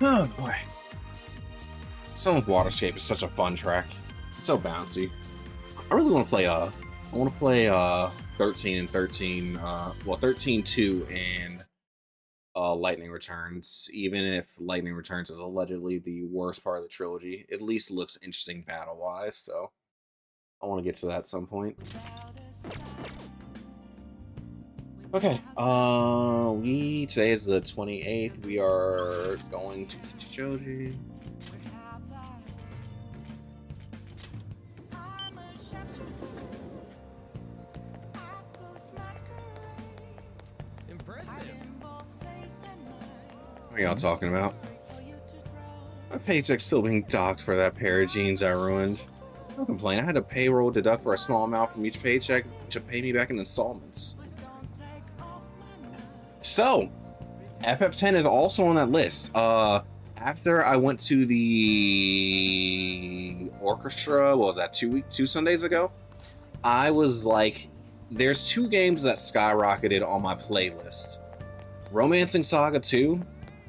Oh boy. Someone's Waterscape is such a fun track. It's so bouncy. I really want to play I want to play 13 and 13 well 13-2 and Lightning Returns, even if Lightning Returns is allegedly the worst part of the trilogy. It at least looks interesting battle wise, so I want to get to that at some point. Okay, today is the 28th. We are going to Kichijoji. Impressive. What are y'all talking about? My paycheck's still being docked for that pair of jeans I ruined. Don't complain, I had to payroll deduct for a small amount from each paycheck to pay me back in installments. So, FF10 is also on that list. After I went to the orchestra, what was that, 2 Sundays ago? I was like, there's 2 games that skyrocketed on my playlist. Romancing Saga 2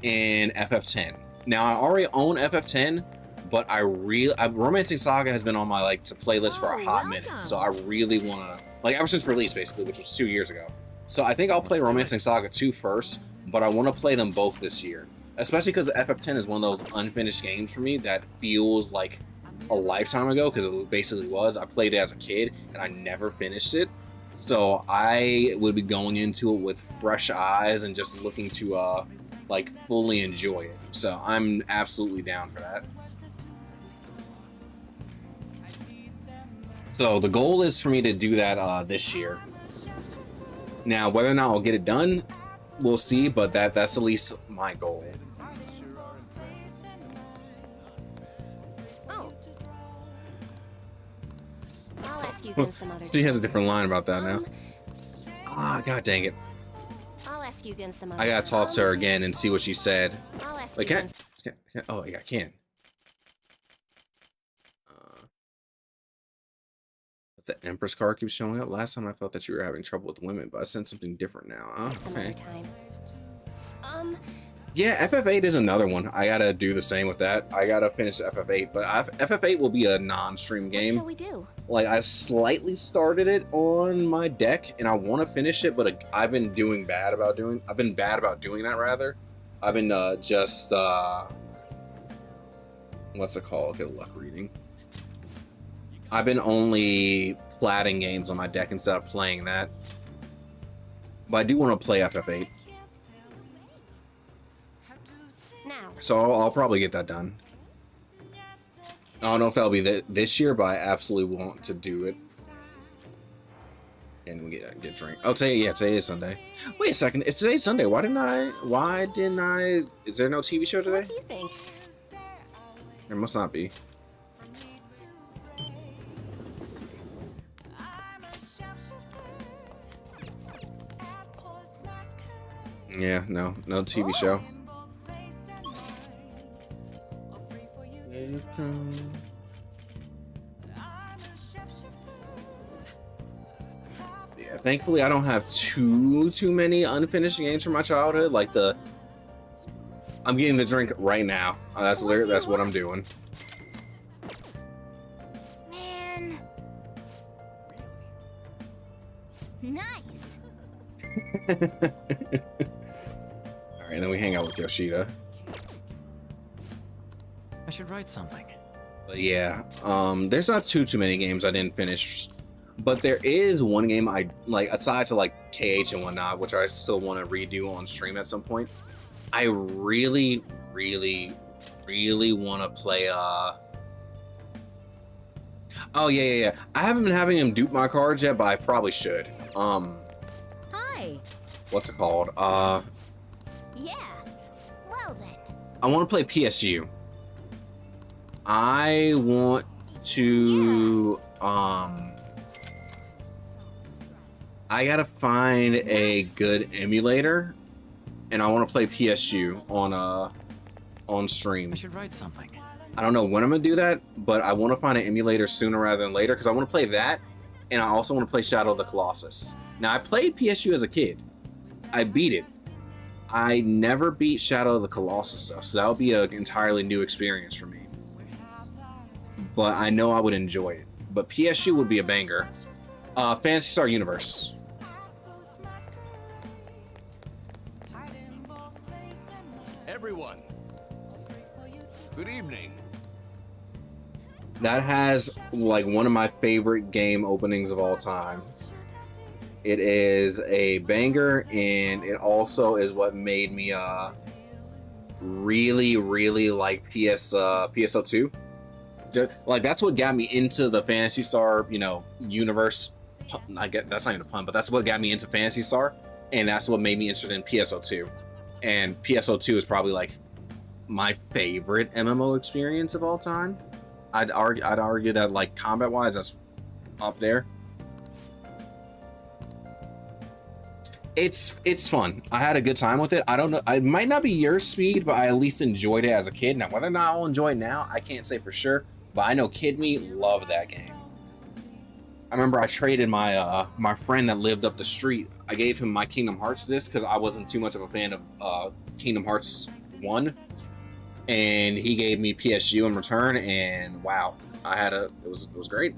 and FF10. Now, I already own FF10, but Romancing Saga has been on my playlist for a hot minute. So I really want to, ever since release, basically, which was 2 years ago. So I think I'll play Romancing Saga 2 first, but I want to play them both this year. Especially because FF10 is one of those unfinished games for me that feels like a lifetime ago, because it basically was. I played it as a kid, and I never finished it. So I would be going into it with fresh eyes and just looking to, fully enjoy it. So I'm absolutely down for that. So the goal is for me to do that this year. Now, whether or not I'll get it done, we'll see, but that's at least my goal. I'll ask you again some other She has a different line about that now. God dang it. I'll ask you again some other I gotta talk to her again and see what she said. I'll ask Like, you can again. oh, yeah, I can. The Empress card keeps showing up. Last time I felt that you were having trouble with women, but I sense something different now. Oh, Some other okay. time. Yeah, FF8 is another one. I gotta do the same with that. I gotta finish FF8, but FF8 will be a non-stream What game. shall we do? I slightly started it on my deck, and I want to finish it, but I've been bad about doing that, rather. I've been what's it called? Get a luck reading. I've been only platting games on my deck instead of playing that. But I do want to play FF8. Now. So I'll probably get that done. I don't know if that'll be this year, but I absolutely want to do it. And we get a drink. Oh, today is Sunday. Wait a second. If today's Sunday, why didn't I... Is there no TV show today? What do you think? There must not be. Yeah, no TV show. Yeah, thankfully I don't have too many unfinished games from my childhood. I'm getting the drink right now. That's what I'm doing. Man. Nice. Alright, then we hang out with Yoshida. I should write something. But yeah, there's not too many games I didn't finish. But there is one game I aside to KH and whatnot, which I still want to redo on stream at some point. I really want to play oh yeah. I haven't been having him dupe my cards yet, but I probably should. Hi. What's it called? Yeah. Well then. I want to play PSU. I want to I gotta find a good emulator, and I want to play PSU on stream. I should write something. I don't know when I'm gonna do that, but I want to find an emulator sooner rather than later, because I want to play that, and I also want to play Shadow of the Colossus. Now, I played PSU as a kid. I beat it. I never beat Shadow of the Colossus though, so that would be an entirely new experience for me. But I know I would enjoy it. But PSU would be a banger. Phantasy Star Universe. Everyone, good evening. That has one of my favorite game openings of all time. It is a banger, and it also is what made me really like PSO2. That's what got me into the Phantasy Star, universe. I get that's not even a pun, but that's what got me into Phantasy Star, and that's what made me interested in PSO2. And PSO2 is probably my favorite MMO experience of all time. I'd argue that combat wise, that's up there. It's fun. I had a good time with it. I don't know. It might not be your speed, but I at least enjoyed it as a kid. Now, whether or not I'll enjoy it now, I can't say for sure. But I know kid me loved that game. I remember I traded my my friend that lived up the street. I gave him my Kingdom Hearts disc because I wasn't too much of a fan of Kingdom Hearts 1. And he gave me PSU in return, and wow, it was great.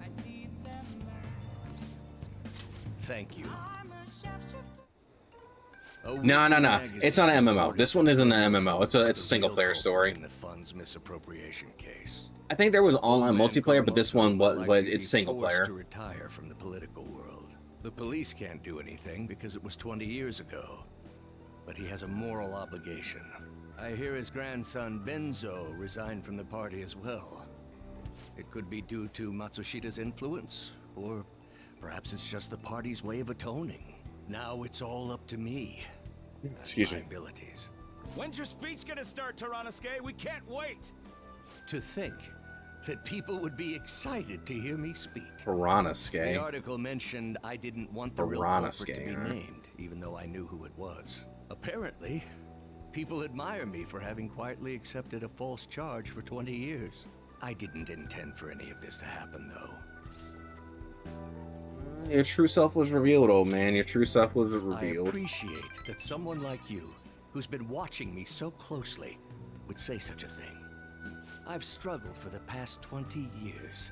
Thank you. No. It's not an MMO. This one isn't an MMO. It's a single player story. The funds misappropriation case. I think there was online multiplayer, but this one it's single player. To retire from the political world. The police can't do anything because it was 20 years ago. But he has a moral obligation. I hear his grandson Benzo resigned from the party as well. It could be due to Matsushida's influence, or perhaps it's just the party's way of atoning. Now it's all up to me. Excuse my me. abilities. When's your speech gonna start, Tyrannuske? We can't wait! To think that people would be excited to hear me speak. Tyrannuske. The article mentioned I didn't want the real culprit to be named, even though I knew who it was. Apparently, people admire me for having quietly accepted a false charge for 20 years. I didn't intend for any of this to happen, though. Your true self was revealed, old man. Your true self was revealed. I appreciate that someone like you, who's been watching me so closely, would say such a thing. I've struggled for the past 20 years,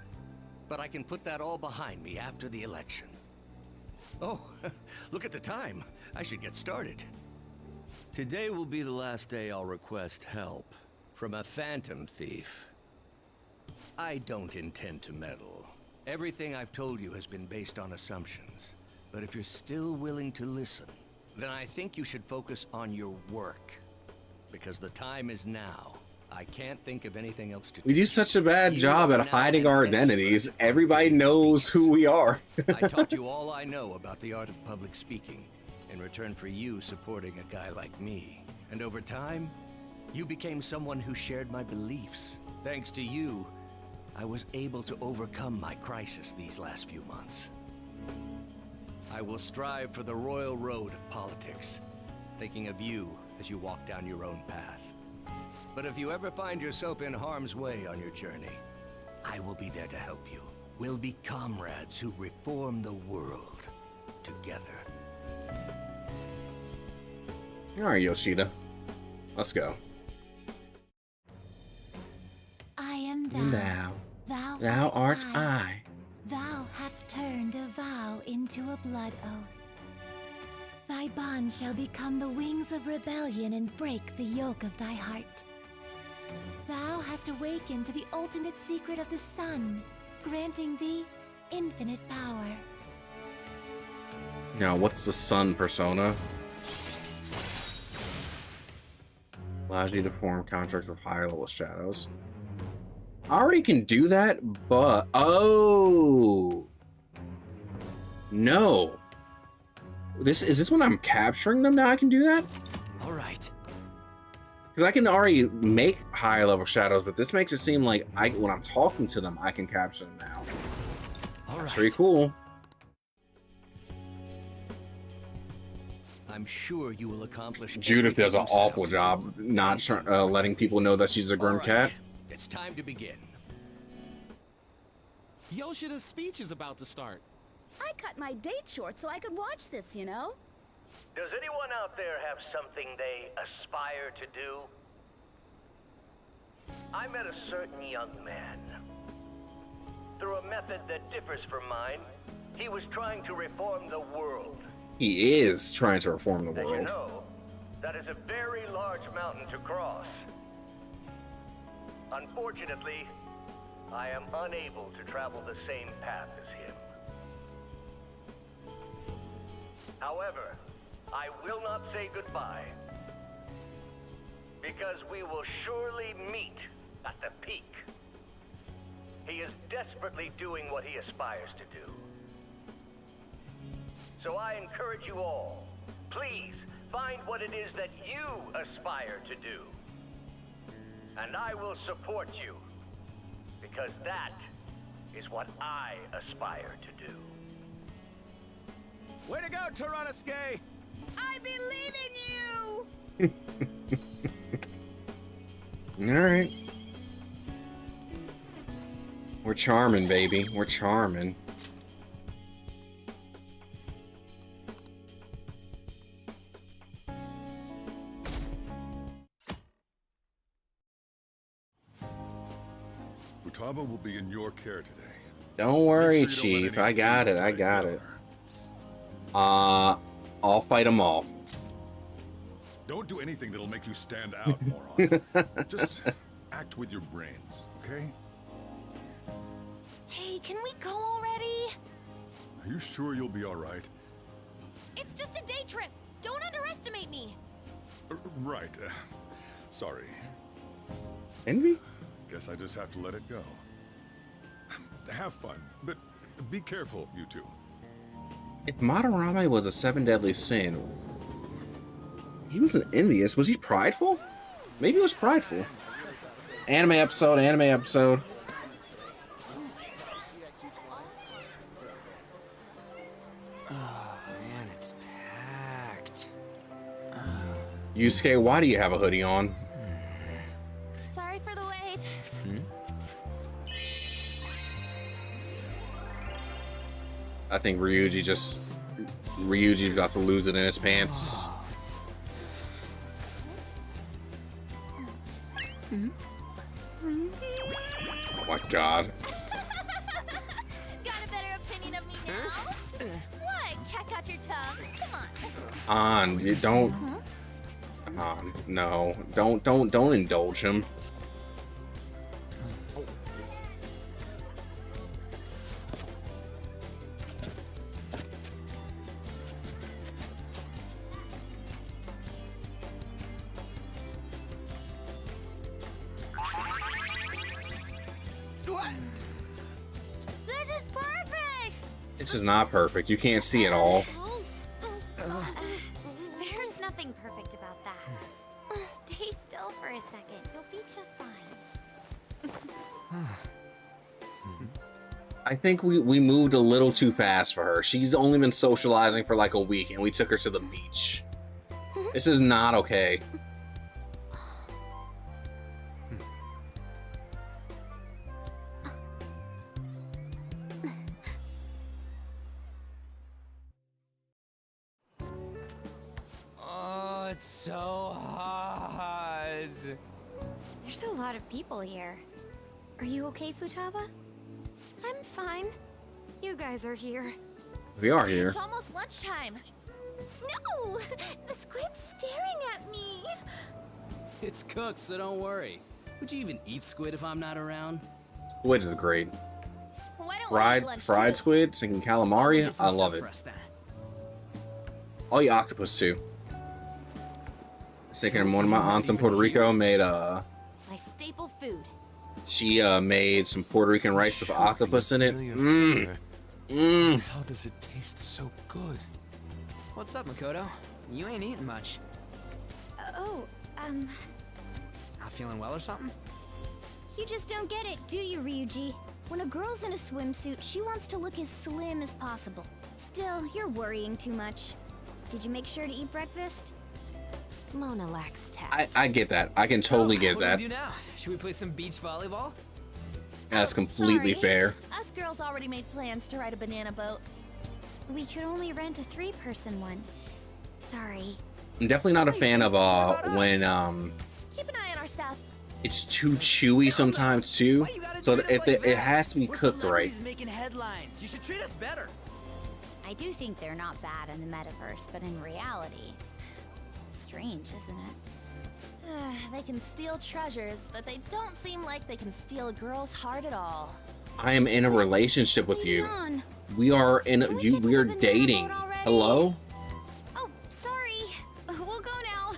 but I can put that all behind me after the election. Oh, look at the time. I should get started. Today will be the last day I'll request help from a phantom thief. I don't intend to meddle. Everything I've told you has been based on assumptions. But if you're still willing to listen, then I think you should focus on your work. Because the time is now. I can't think of anything else to do. We do such a bad job at hiding our identities. Everybody knows who we are. I taught you all I know about the art of public speaking, in return for you supporting a guy like me. And over time, you became someone who shared my beliefs. Thanks to you, I was able to overcome my crisis these last few months. I will strive for the royal road of politics, thinking of you as you walk down your own path. But if you ever find yourself in harm's way on your journey, I will be there to help you. We'll be comrades who reform the world together. Alright, Yoshida. Let's go. I am Thou. Thou, Thou art I. Thou hast turned a vow into a blood oath. Thy bond shall become the wings of rebellion and break the yoke of thy heart. Thou hast awakened to the ultimate secret of the sun, granting thee infinite power. Now, what's the sun persona? Allows you to form contracts with higher level shadows. I already can do that, but... Oh! No. Is this when I'm capturing them now I can do that? Alright. Because I can already make higher level shadows, but this makes it seem like when I'm talking to them, I can capture them now. That's pretty cool. I'm sure you will accomplish. Judith does an awful job not letting people know that she's a grim cat. It's time to begin. Yoshida's speech is about to start. I cut my date short so I could watch this, you know? Does anyone out there have something they aspire to do? I met a certain young man. Through a method that differs from mine, he was trying to reform the world. He is trying to reform the As you world. know, that is a very large mountain to cross. Unfortunately, I am unable to travel the same path as him. However, I will not say goodbye, because we will surely meet at the peak. He is desperately doing what he aspires to do. So I encourage you all, please find what it is that you aspire to do. And I will support you, because that is what I aspire to do. Way to go, Tyrannuske! I believe in you! Alright. We're charming, baby. We're charming. Futaba will be in your care today. Don't worry, Make sure you don't let Chief. any I got it. demons I take got over. it. I'll fight them all. Don't do anything that'll make you stand out, moron. Just act with your brains, okay? Hey, can we go already? Are you sure you'll be all right? It's just a day trip. Don't underestimate me. Right. Sorry. Envy? Guess I just have to let it go. Have fun, but be careful, you two. If Madarame was a 7 deadly sin, he wasn't envious. Was he prideful? Maybe he was prideful. Anime episode, anime episode. Oh man, it's packed. Yusuke, why do you have a hoodie on? Sorry for the wait. I think Ryuji's about to lose it in his pants. Oh my god. Got a better opinion of me now? What? Cat got your tongue? Come on. On, you don't. No, don't indulge him. This is perfect! This is not perfect. You can't see it all. There's nothing perfect about that. Stay still for a second. You'll be just fine. I think we moved a little too fast for her. She's only been socializing for like a week and we took her to the beach. This is not okay. Oh, it's so hot. There's a lot of people here. Are you okay, Futaba? I'm fine. You guys are here. We are here. It's almost lunchtime. No! The squid's staring at me! It's cooked, so don't worry. Would you even eat squid if I'm not around? Squid is great. Why don't we have lunch Fried too? squid, thinking calamari. Get some I love stuff it. for us then. I'll eat octopus too. Thinking one of my aunts in Puerto Rico made My staple food. she made some Puerto Rican rice with octopus in it. How does it taste so good? What's up, Makoto? You ain't eating much. Not feeling well or something? You just don't get it, do you, Ryuji? When a girl's in a swimsuit, she wants to look as slim as possible. Still, you're worrying too much. Did you make sure to eat breakfast? Mona lacks tact. I get that. I can totally get what that. do we do now? Should we play some beach volleyball? That's completely Sorry. fair. Us girls already made plans to ride a banana boat. We could only rent a 3-person one. Sorry. I'm definitely not a fan of when Keep an eye on our stuff. it's too chewy sometimes too. So if it has to be cooked right. Making headlines. You should treat us better. I do think they're not bad in the metaverse, but in reality, strange, isn't it? They can steal treasures, but they don't seem like they can steal a girl's heart at all. I am in a relationship with you. Leon. We are we are dating. Hello? Oh, sorry. We'll go now.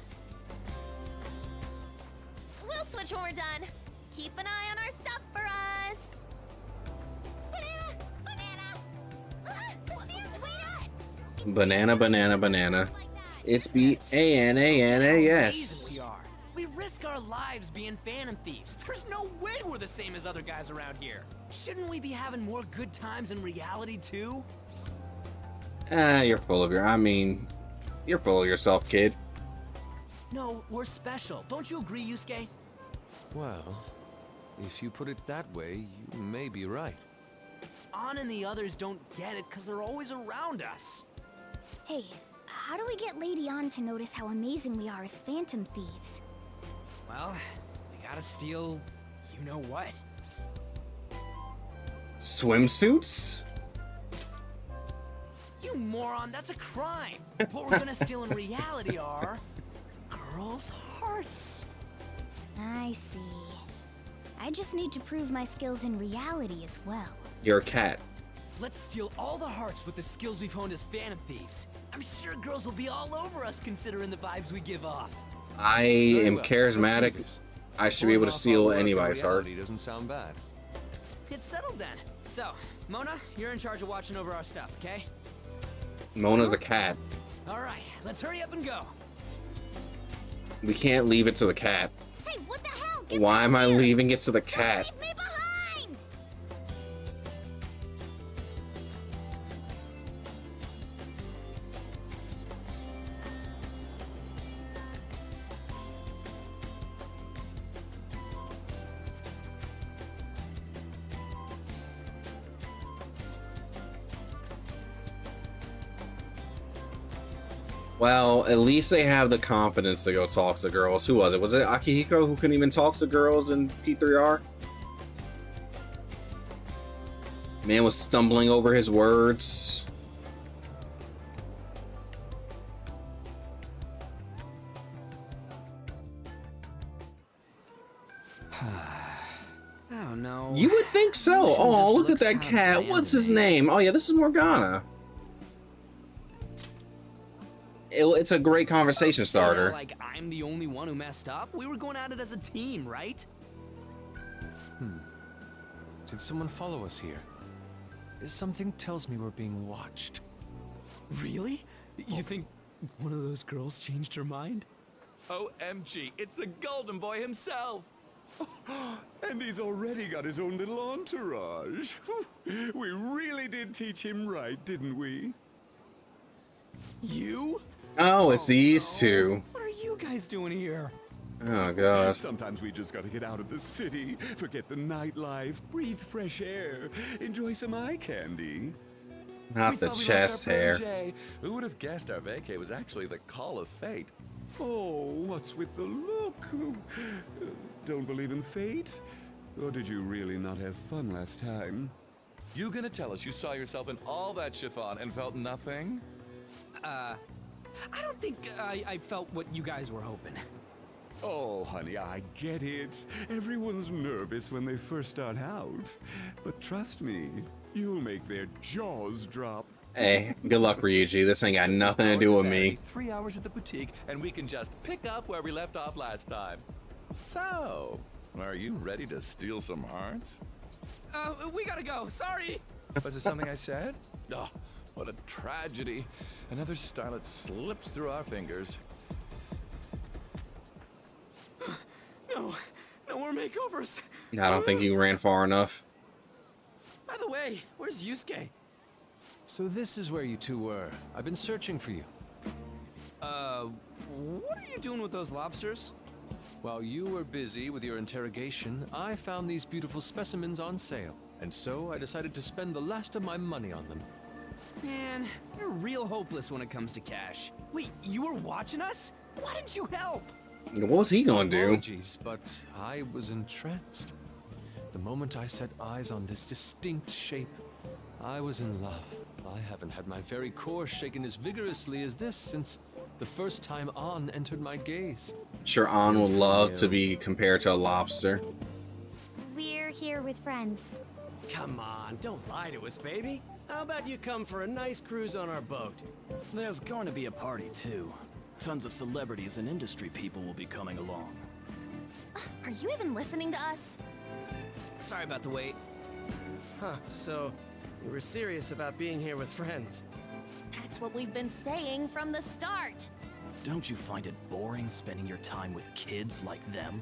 We'll switch when we're done. Keep an eye on our stuff for us. Banana! Banana! The seals wait Banana, banana, banana. It's BANANAS. PR. We risk our lives being phantom thieves. There's no way we're the same as other guys around here. Shouldn't we be having more good times in reality too? You're full of your. I mean, You're full of yourself, kid. No, we're special. Don't you agree, Yusuke? Well, if you put it that way, you may be right. An and the others don't get it because they're always around us. Hey, how do we get Lady An to notice how amazing we are as phantom thieves? Well, we gotta steal you know what. Swimsuits? You moron, that's a crime. What we're gonna steal in reality are girls' hearts. I see. I just need to prove my skills in reality as well. You're a cat. Let's steal all the hearts with the skills we've honed as phantom thieves. I'm sure girls will be all over us considering the vibes we give off. I am charismatic. I should be able to steal anybody's heart. Doesn't sound bad. Get settled then. So, Mona, you're in charge of watching over our stuff, okay? Mona's the cat. All right, let's hurry up and go. We can't leave it to the cat. Hey, what the hell? Why am I leaving it to the cat? Leave me behind! Well, at least they have the confidence to go talk to girls. Who was it? Was it Akihiko who couldn't even talk to girls in P5R? Man was stumbling over his words. I don't know. You would think so. Oh, look at that cat. What's his name? Oh yeah, this is Morgana. It's a great conversation starter. Like I'm the only one who messed up? We were going at it as a team, right? Did someone follow us here? Something tells me we're being watched. Really? You think one of those girls changed her mind? OMG, it's the Golden Boy himself! And he's already got his own little entourage. We really did teach him right, didn't we? You? Oh, it's these two. What are you guys doing here? Oh gosh. Sometimes we just gotta get out of the city, forget the nightlife, breathe fresh air, enjoy some eye candy. Not the chest hair. Who would have guessed our vacay was actually the call of fate? Oh, what's with the look? Don't believe in fate? Or did you really not have fun last time? You gonna tell us you saw yourself in all that chiffon and felt nothing? I don't think I felt what you guys were hoping. Oh, honey, I get it. Everyone's nervous when they first start out. But trust me, you'll make their jaws drop. Hey, good luck, Ryuji. This ain't got nothing to do with me. 3 hours at the boutique, and we can just pick up where we left off last time. So, are you ready to steal some hearts? We gotta go. Sorry. Was it something I said? Oh, what a tragedy. Another starlet slips through our fingers. No more makeovers. I don't think you ran far enough. By the way, where's Yusuke? So this is where you two were. I've been searching for you. What are you doing with those lobsters? While you were busy with your interrogation, I found these beautiful specimens on sale. And so I decided to spend the last of my money on them. Man, you're real hopeless when it comes to cash. Wait, you were watching us? Why didn't you help? What was he gonna do? Apologies, but I was entranced. The moment I set eyes on this distinct shape, I was in love. I haven't had my very core shaken as vigorously as this since the first time An entered my gaze. Sure, An would love to be compared to a lobster. We're here with friends. Come on, don't lie to us, baby. How about you come for a nice cruise on our boat? There's going to be a party, too. Tons of celebrities and industry people will be coming along. Are you even listening to us? Sorry about the wait. Huh, so you were serious about being here with friends. That's what we've been saying from the start. Don't you find it boring spending your time with kids like them?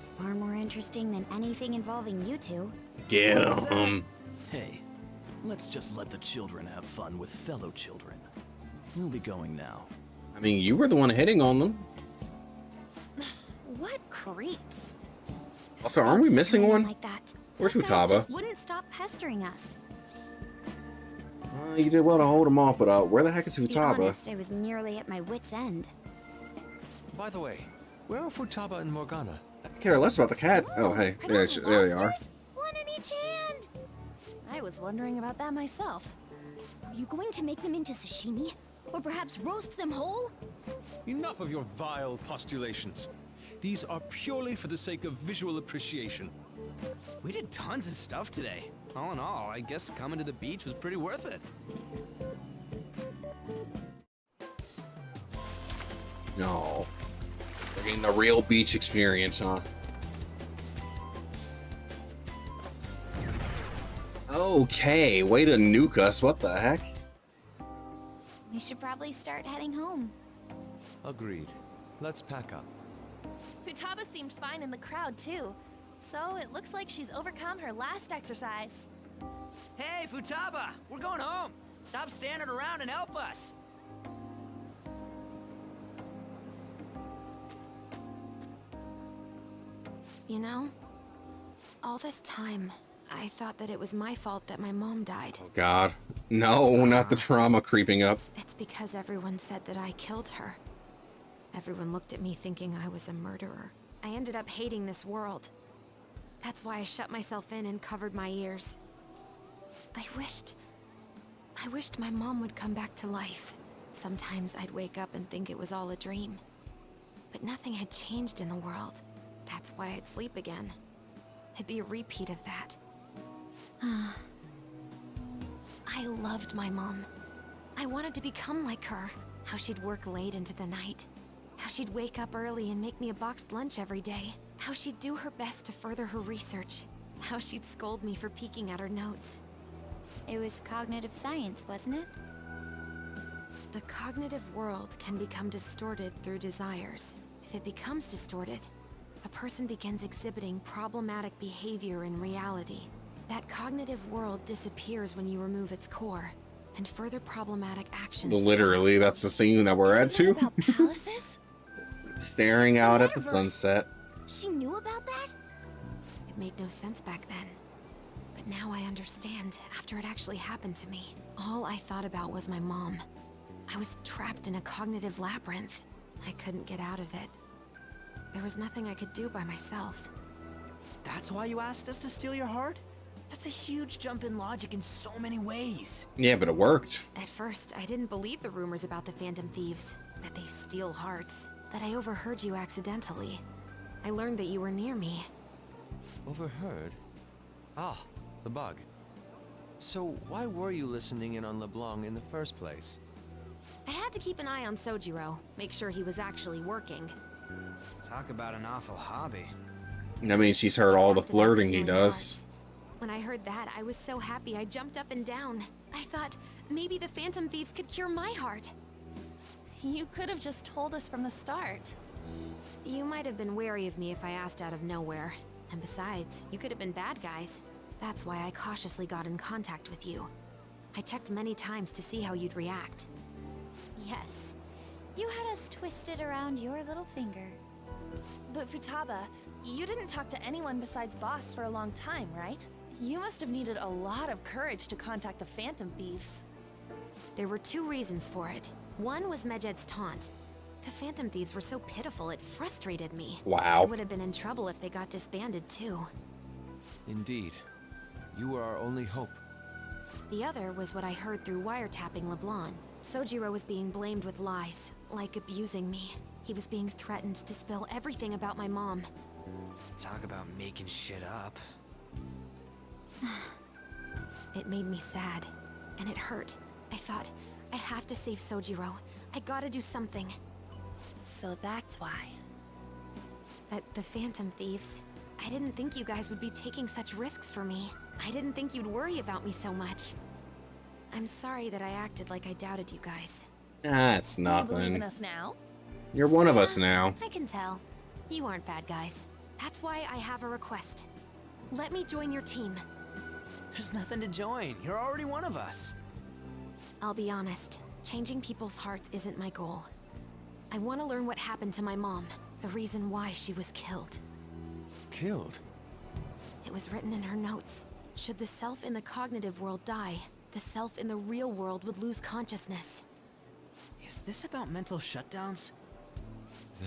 It's far more interesting than anything involving you two. Get 'em. Hey, let's just let the children have fun with fellow children. We'll be going now. I mean, you were the one hitting on them. What creeps? Also, aren't we missing Doing one? Like that. Where's Those guys Futaba? just wouldn't stop pestering us. You did well to hold him off, but where the heck is To be Futaba? honest, I was nearly at my wit's end. By the way, where are Futaba and Morgana? I could care less about the cat. Oh, hey, there they are. One in each hand! I was wondering about that myself. Are you going to make them into sashimi? Or perhaps roast them whole? Enough of your vile postulations. These are purely for the sake of visual appreciation. We did tons of stuff today. All in all, I guess coming to the beach was pretty worth it. No. We're getting the real beach experience, huh? Okay, way to nuke us. What the heck? We should probably start heading home. Agreed. Let's pack up. Futaba seemed fine in the crowd, too. So it looks like she's overcome her last exercise. Hey, Futaba! We're going home! Stop standing around and help us! You know, all this time, I thought that it was my fault that my mom died. Oh, God. No, not the trauma creeping up. It's because everyone said that I killed her. Everyone looked at me thinking I was a murderer. I ended up hating this world. That's why I shut myself in and covered my ears. I wished my mom would come back to life. Sometimes I'd wake up and think it was all a dream. But nothing had changed in the world. That's why I'd sleep again. It'd be a repeat of that. I loved my mom. I wanted to become like her. How she'd work late into the night. How she'd wake up early and make me a boxed lunch every day. How she'd do her best to further her research. How she'd scold me for peeking at her notes. It was cognitive science, wasn't it? The cognitive world can become distorted through desires. If it becomes distorted, a person begins exhibiting problematic behavior in reality. That cognitive world disappears when you remove its core, and further problematic actions. Literally, that's the scene that we're at, too. About palaces? Staring out at the sunset. She knew about that? It made no sense back then. But now I understand, after it actually happened to me. All I thought about was my mom. I was trapped in a cognitive labyrinth. I couldn't get out of it. There was nothing I could do by myself. That's why you asked us to steal your heart? That's a huge jump in logic in so many ways. Yeah, but it worked. At first, I didn't believe the rumors about the Phantom Thieves, that they steal hearts. But I overheard you accidentally. I learned that you were near me. Overheard? Ah, the bug. So why were you listening in on LeBlanc in the first place? I had to keep an eye on Sojiro, make sure he was actually working. Talk about an awful hobby. I mean, she's heard all the flirting he does. When I heard that, I was so happy I jumped up and down. I thought, maybe the Phantom Thieves could cure my heart. You could have just told us from the start. You might have been wary of me if I asked out of nowhere. And besides, you could have been bad guys. That's why I cautiously got in contact with you. I checked many times to see how you'd react. Yes. You had us twisted around your little finger. But Futaba, you didn't talk to anyone besides Boss for a long time, right? You must have needed a lot of courage to contact the Phantom Thieves. There were two reasons for it. One was Medjed's taunt. The Phantom Thieves were so pitiful it frustrated me. Wow. I would have been in trouble if they got disbanded too. Indeed. You are our only hope. The other was what I heard through wiretapping LeBlanc. Sojiro was being blamed with lies, like abusing me. He was being threatened to spill everything about my mom. Talk about making shit up. It made me sad, and it hurt. I thought, I have to save Sojiro. I gotta do something. So that's why. At the Phantom Thieves, I didn't think you guys would be taking such risks for me. I didn't think you'd worry about me so much. I'm sorry that I acted like I doubted you guys. That's Do you believe in nothing. us now? You're one of us now. I can tell. You aren't bad guys. That's why I have a request. Let me join your team. There's nothing to join. You're already one of us. I'll be honest. Changing people's hearts isn't my goal. I want to learn what happened to my mom, the reason why she was killed. Killed? It was written in her notes. Should the self in the cognitive world die, the self in the real world would lose consciousness. Is this about mental shutdowns?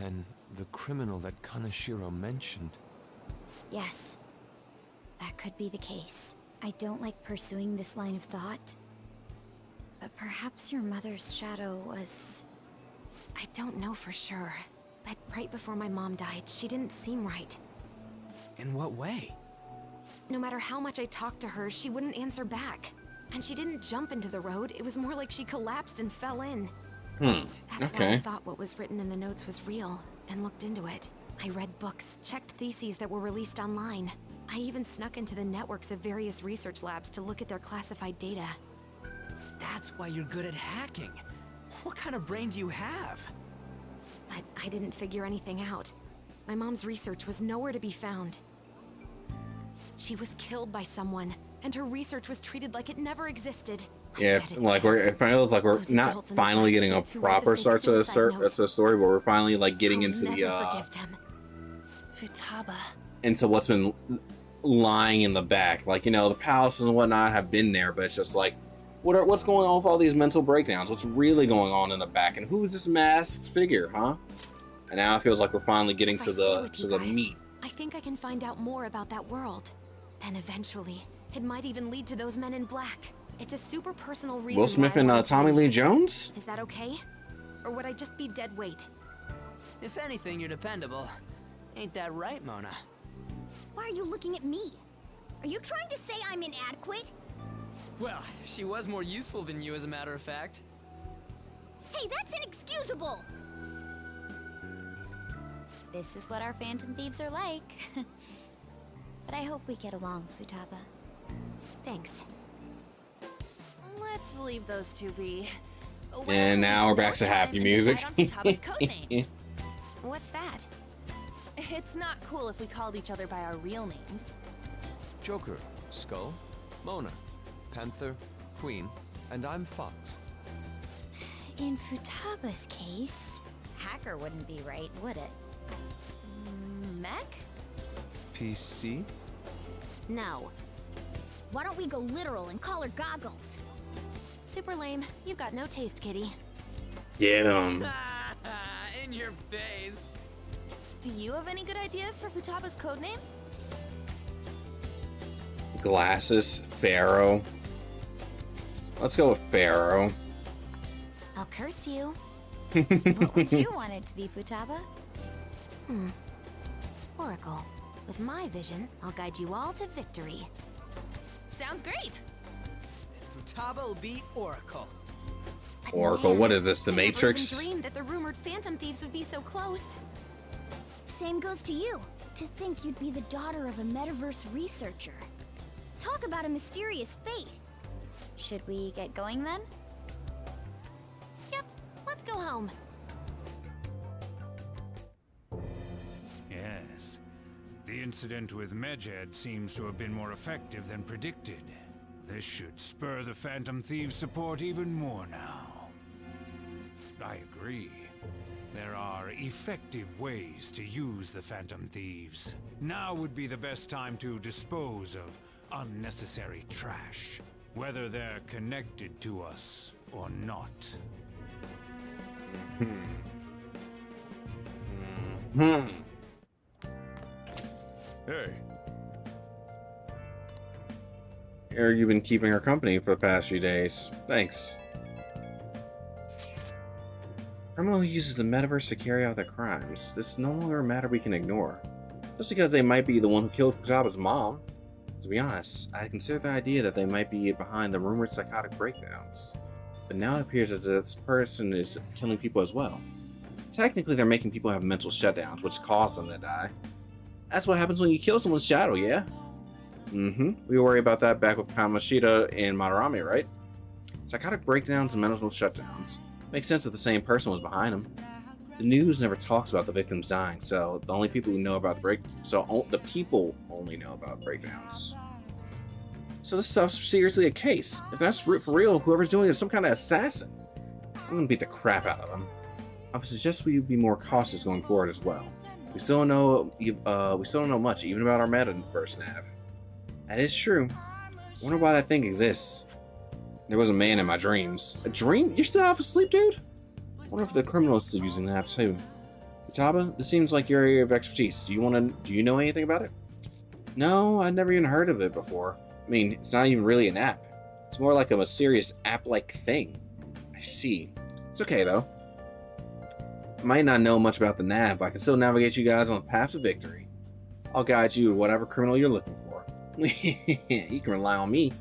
Then the criminal that Kaneshiro mentioned. Yes, that could be the case. I don't like pursuing this line of thought, but perhaps your mother's shadow was... I don't know for sure, but right before my mom died, she didn't seem right. In what way? No matter how much I talked to her, she wouldn't answer back. And she didn't jump into the road, it was more like she collapsed and fell in. That's why I thought what was written in the notes was real, and looked into it. I read books, checked theses that were released online. I even snuck into the networks of various research labs to look at their classified data. That's why you're good at hacking. What kind of brain do you have? But I didn't figure anything out. My mom's research was nowhere to be found. She was killed by someone, and her research was treated like it never existed. Yeah, like it feels like we're not finally getting a proper start to the story, but we're finally like getting into the Futaba. into what's been lying in the back. Like, you know, the palaces and whatnot have been there, but it's just like, what's going on with all these mental breakdowns? What's really going on in the back? And who is this masked figure, huh? And now it feels like we're finally getting to the meat. I think I can find out more about that world. Then eventually, it might even lead to those men in black. It's a super personal reason. Will Smith and Tommy Lee Jones? Is that okay? Or would I just be dead weight? If anything, you're dependable. Ain't that right, Mona? Why are you looking at me? Are you trying to say I'm inadequate? Well, she was more useful than you, as a matter of fact. Hey, that's inexcusable! This is what our Phantom Thieves are like. But I hope we get along, Futaba. Thanks. Let's leave those two be. And now we're back to happy music. What's that? It's not cool if we called each other by our real names. Joker, Skull, Mona, Panther, Queen, and I'm Fox. In Futaba's case, hacker wouldn't be right, would it? Mech? PC? No. Why don't we go literal and call her Goggles? Super lame. You've got no taste, kitty. Get him. In your face. Do you have any good ideas for Futaba's codename? Glasses, Pharaoh. Let's go with Pharaoh. I'll curse you. What would you want it to be, Futaba? Oracle. With my vision, I'll guide you all to victory. Sounds great. Then Futaba will be Oracle. Oracle, what is this, the I Matrix? never even dreamed that the rumored Phantom Thieves would be so close. Same goes to you. To think you'd be the daughter of a metaverse researcher. Talk about a mysterious fate. Should we get going then? Yep, let's go home. Yes. The incident with Medjed seems to have been more effective than predicted. This should spur the Phantom Thieves' support even more now. I agree. There are effective ways to use the Phantom Thieves. Now would be the best time to dispose of unnecessary trash, whether they're connected to us or not. Hey. Here you've been keeping her company for the past few days. Thanks. Criminal who uses the metaverse to carry out their crimes. This is no longer a matter we can ignore. Just because they might be the one who killed Futaba's mom. To be honest, I consider the idea that they might be behind the rumored psychotic breakdowns. But now it appears as if this person is killing people as well. Technically, they're making people have mental shutdowns, which cause them to die. That's what happens when you kill someone's shadow, yeah? We worry about that back with Kamoshida and Madarame, right? Psychotic breakdowns and mental shutdowns. Makes sense if the same person was behind them. The news never talks about the victims dying, so the only people who know about the people only know about breakdowns. So this stuff's seriously a case. If that's for real, whoever's doing it is some kind of assassin. I'm gonna beat the crap out of him. I would suggest we be more cautious going forward as well. We still don't know much, even about our metaverse nav. That is true. I wonder why that thing exists. There was a man in my dreams. A dream? You're still half asleep, dude? I wonder if the criminal is still using the app too. Futaba, this seems like your area of expertise. Do you know anything about it? No, I'd never even heard of it before. I mean, it's not even really an app. It's more like a mysterious app-like thing. I see. It's okay though. I might not know much about the nav, but I can still navigate you guys on the path to victory. I'll guide you to whatever criminal you're looking for. You can rely on me.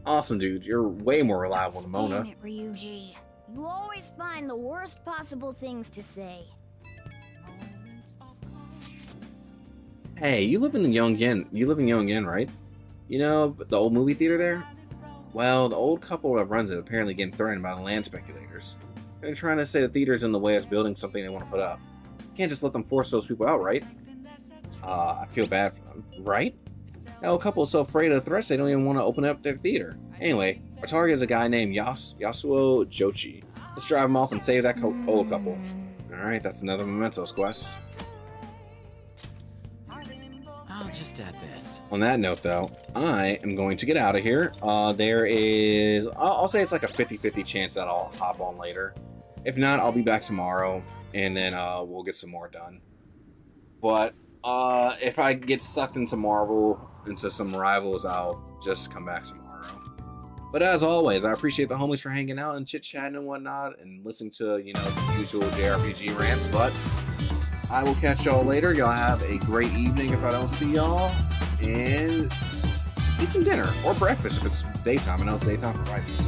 Awesome, dude. You're way more reliable than Mona. Damn it, Ryuji. You always find the worst possible things to say. Hey, you live in Yongin. You live in Yongin, right? You know the old movie theater there? Well, the old couple that runs it apparently getting threatened by the land speculators. They're trying to say the theater's in the way of building something they want to put up. You can't just let them force those people out, right? I feel bad for them, right? That old couple is so afraid of the threats they don't even want to open up their theater. Anyway, our target is a guy named Yasuo Jochi. Let's drive him off and save that old couple. Alright, that's another Mementos quest. I'll just add this. On that note, though, I am going to get out of here. There is, I'll say it's like a 50-50 chance that I'll hop on later. If not, I'll be back tomorrow, and then we'll get some more done. But if I get sucked into some rivals, I'll just come back tomorrow. But as always, I appreciate the homies for hanging out and chit-chatting and whatnot, and listening to, you know, the usual JRPG rants, but I will catch y'all later. Y'all have a great evening if I don't see y'all. And eat some dinner or breakfast if it's daytime. I know it's daytime for white people.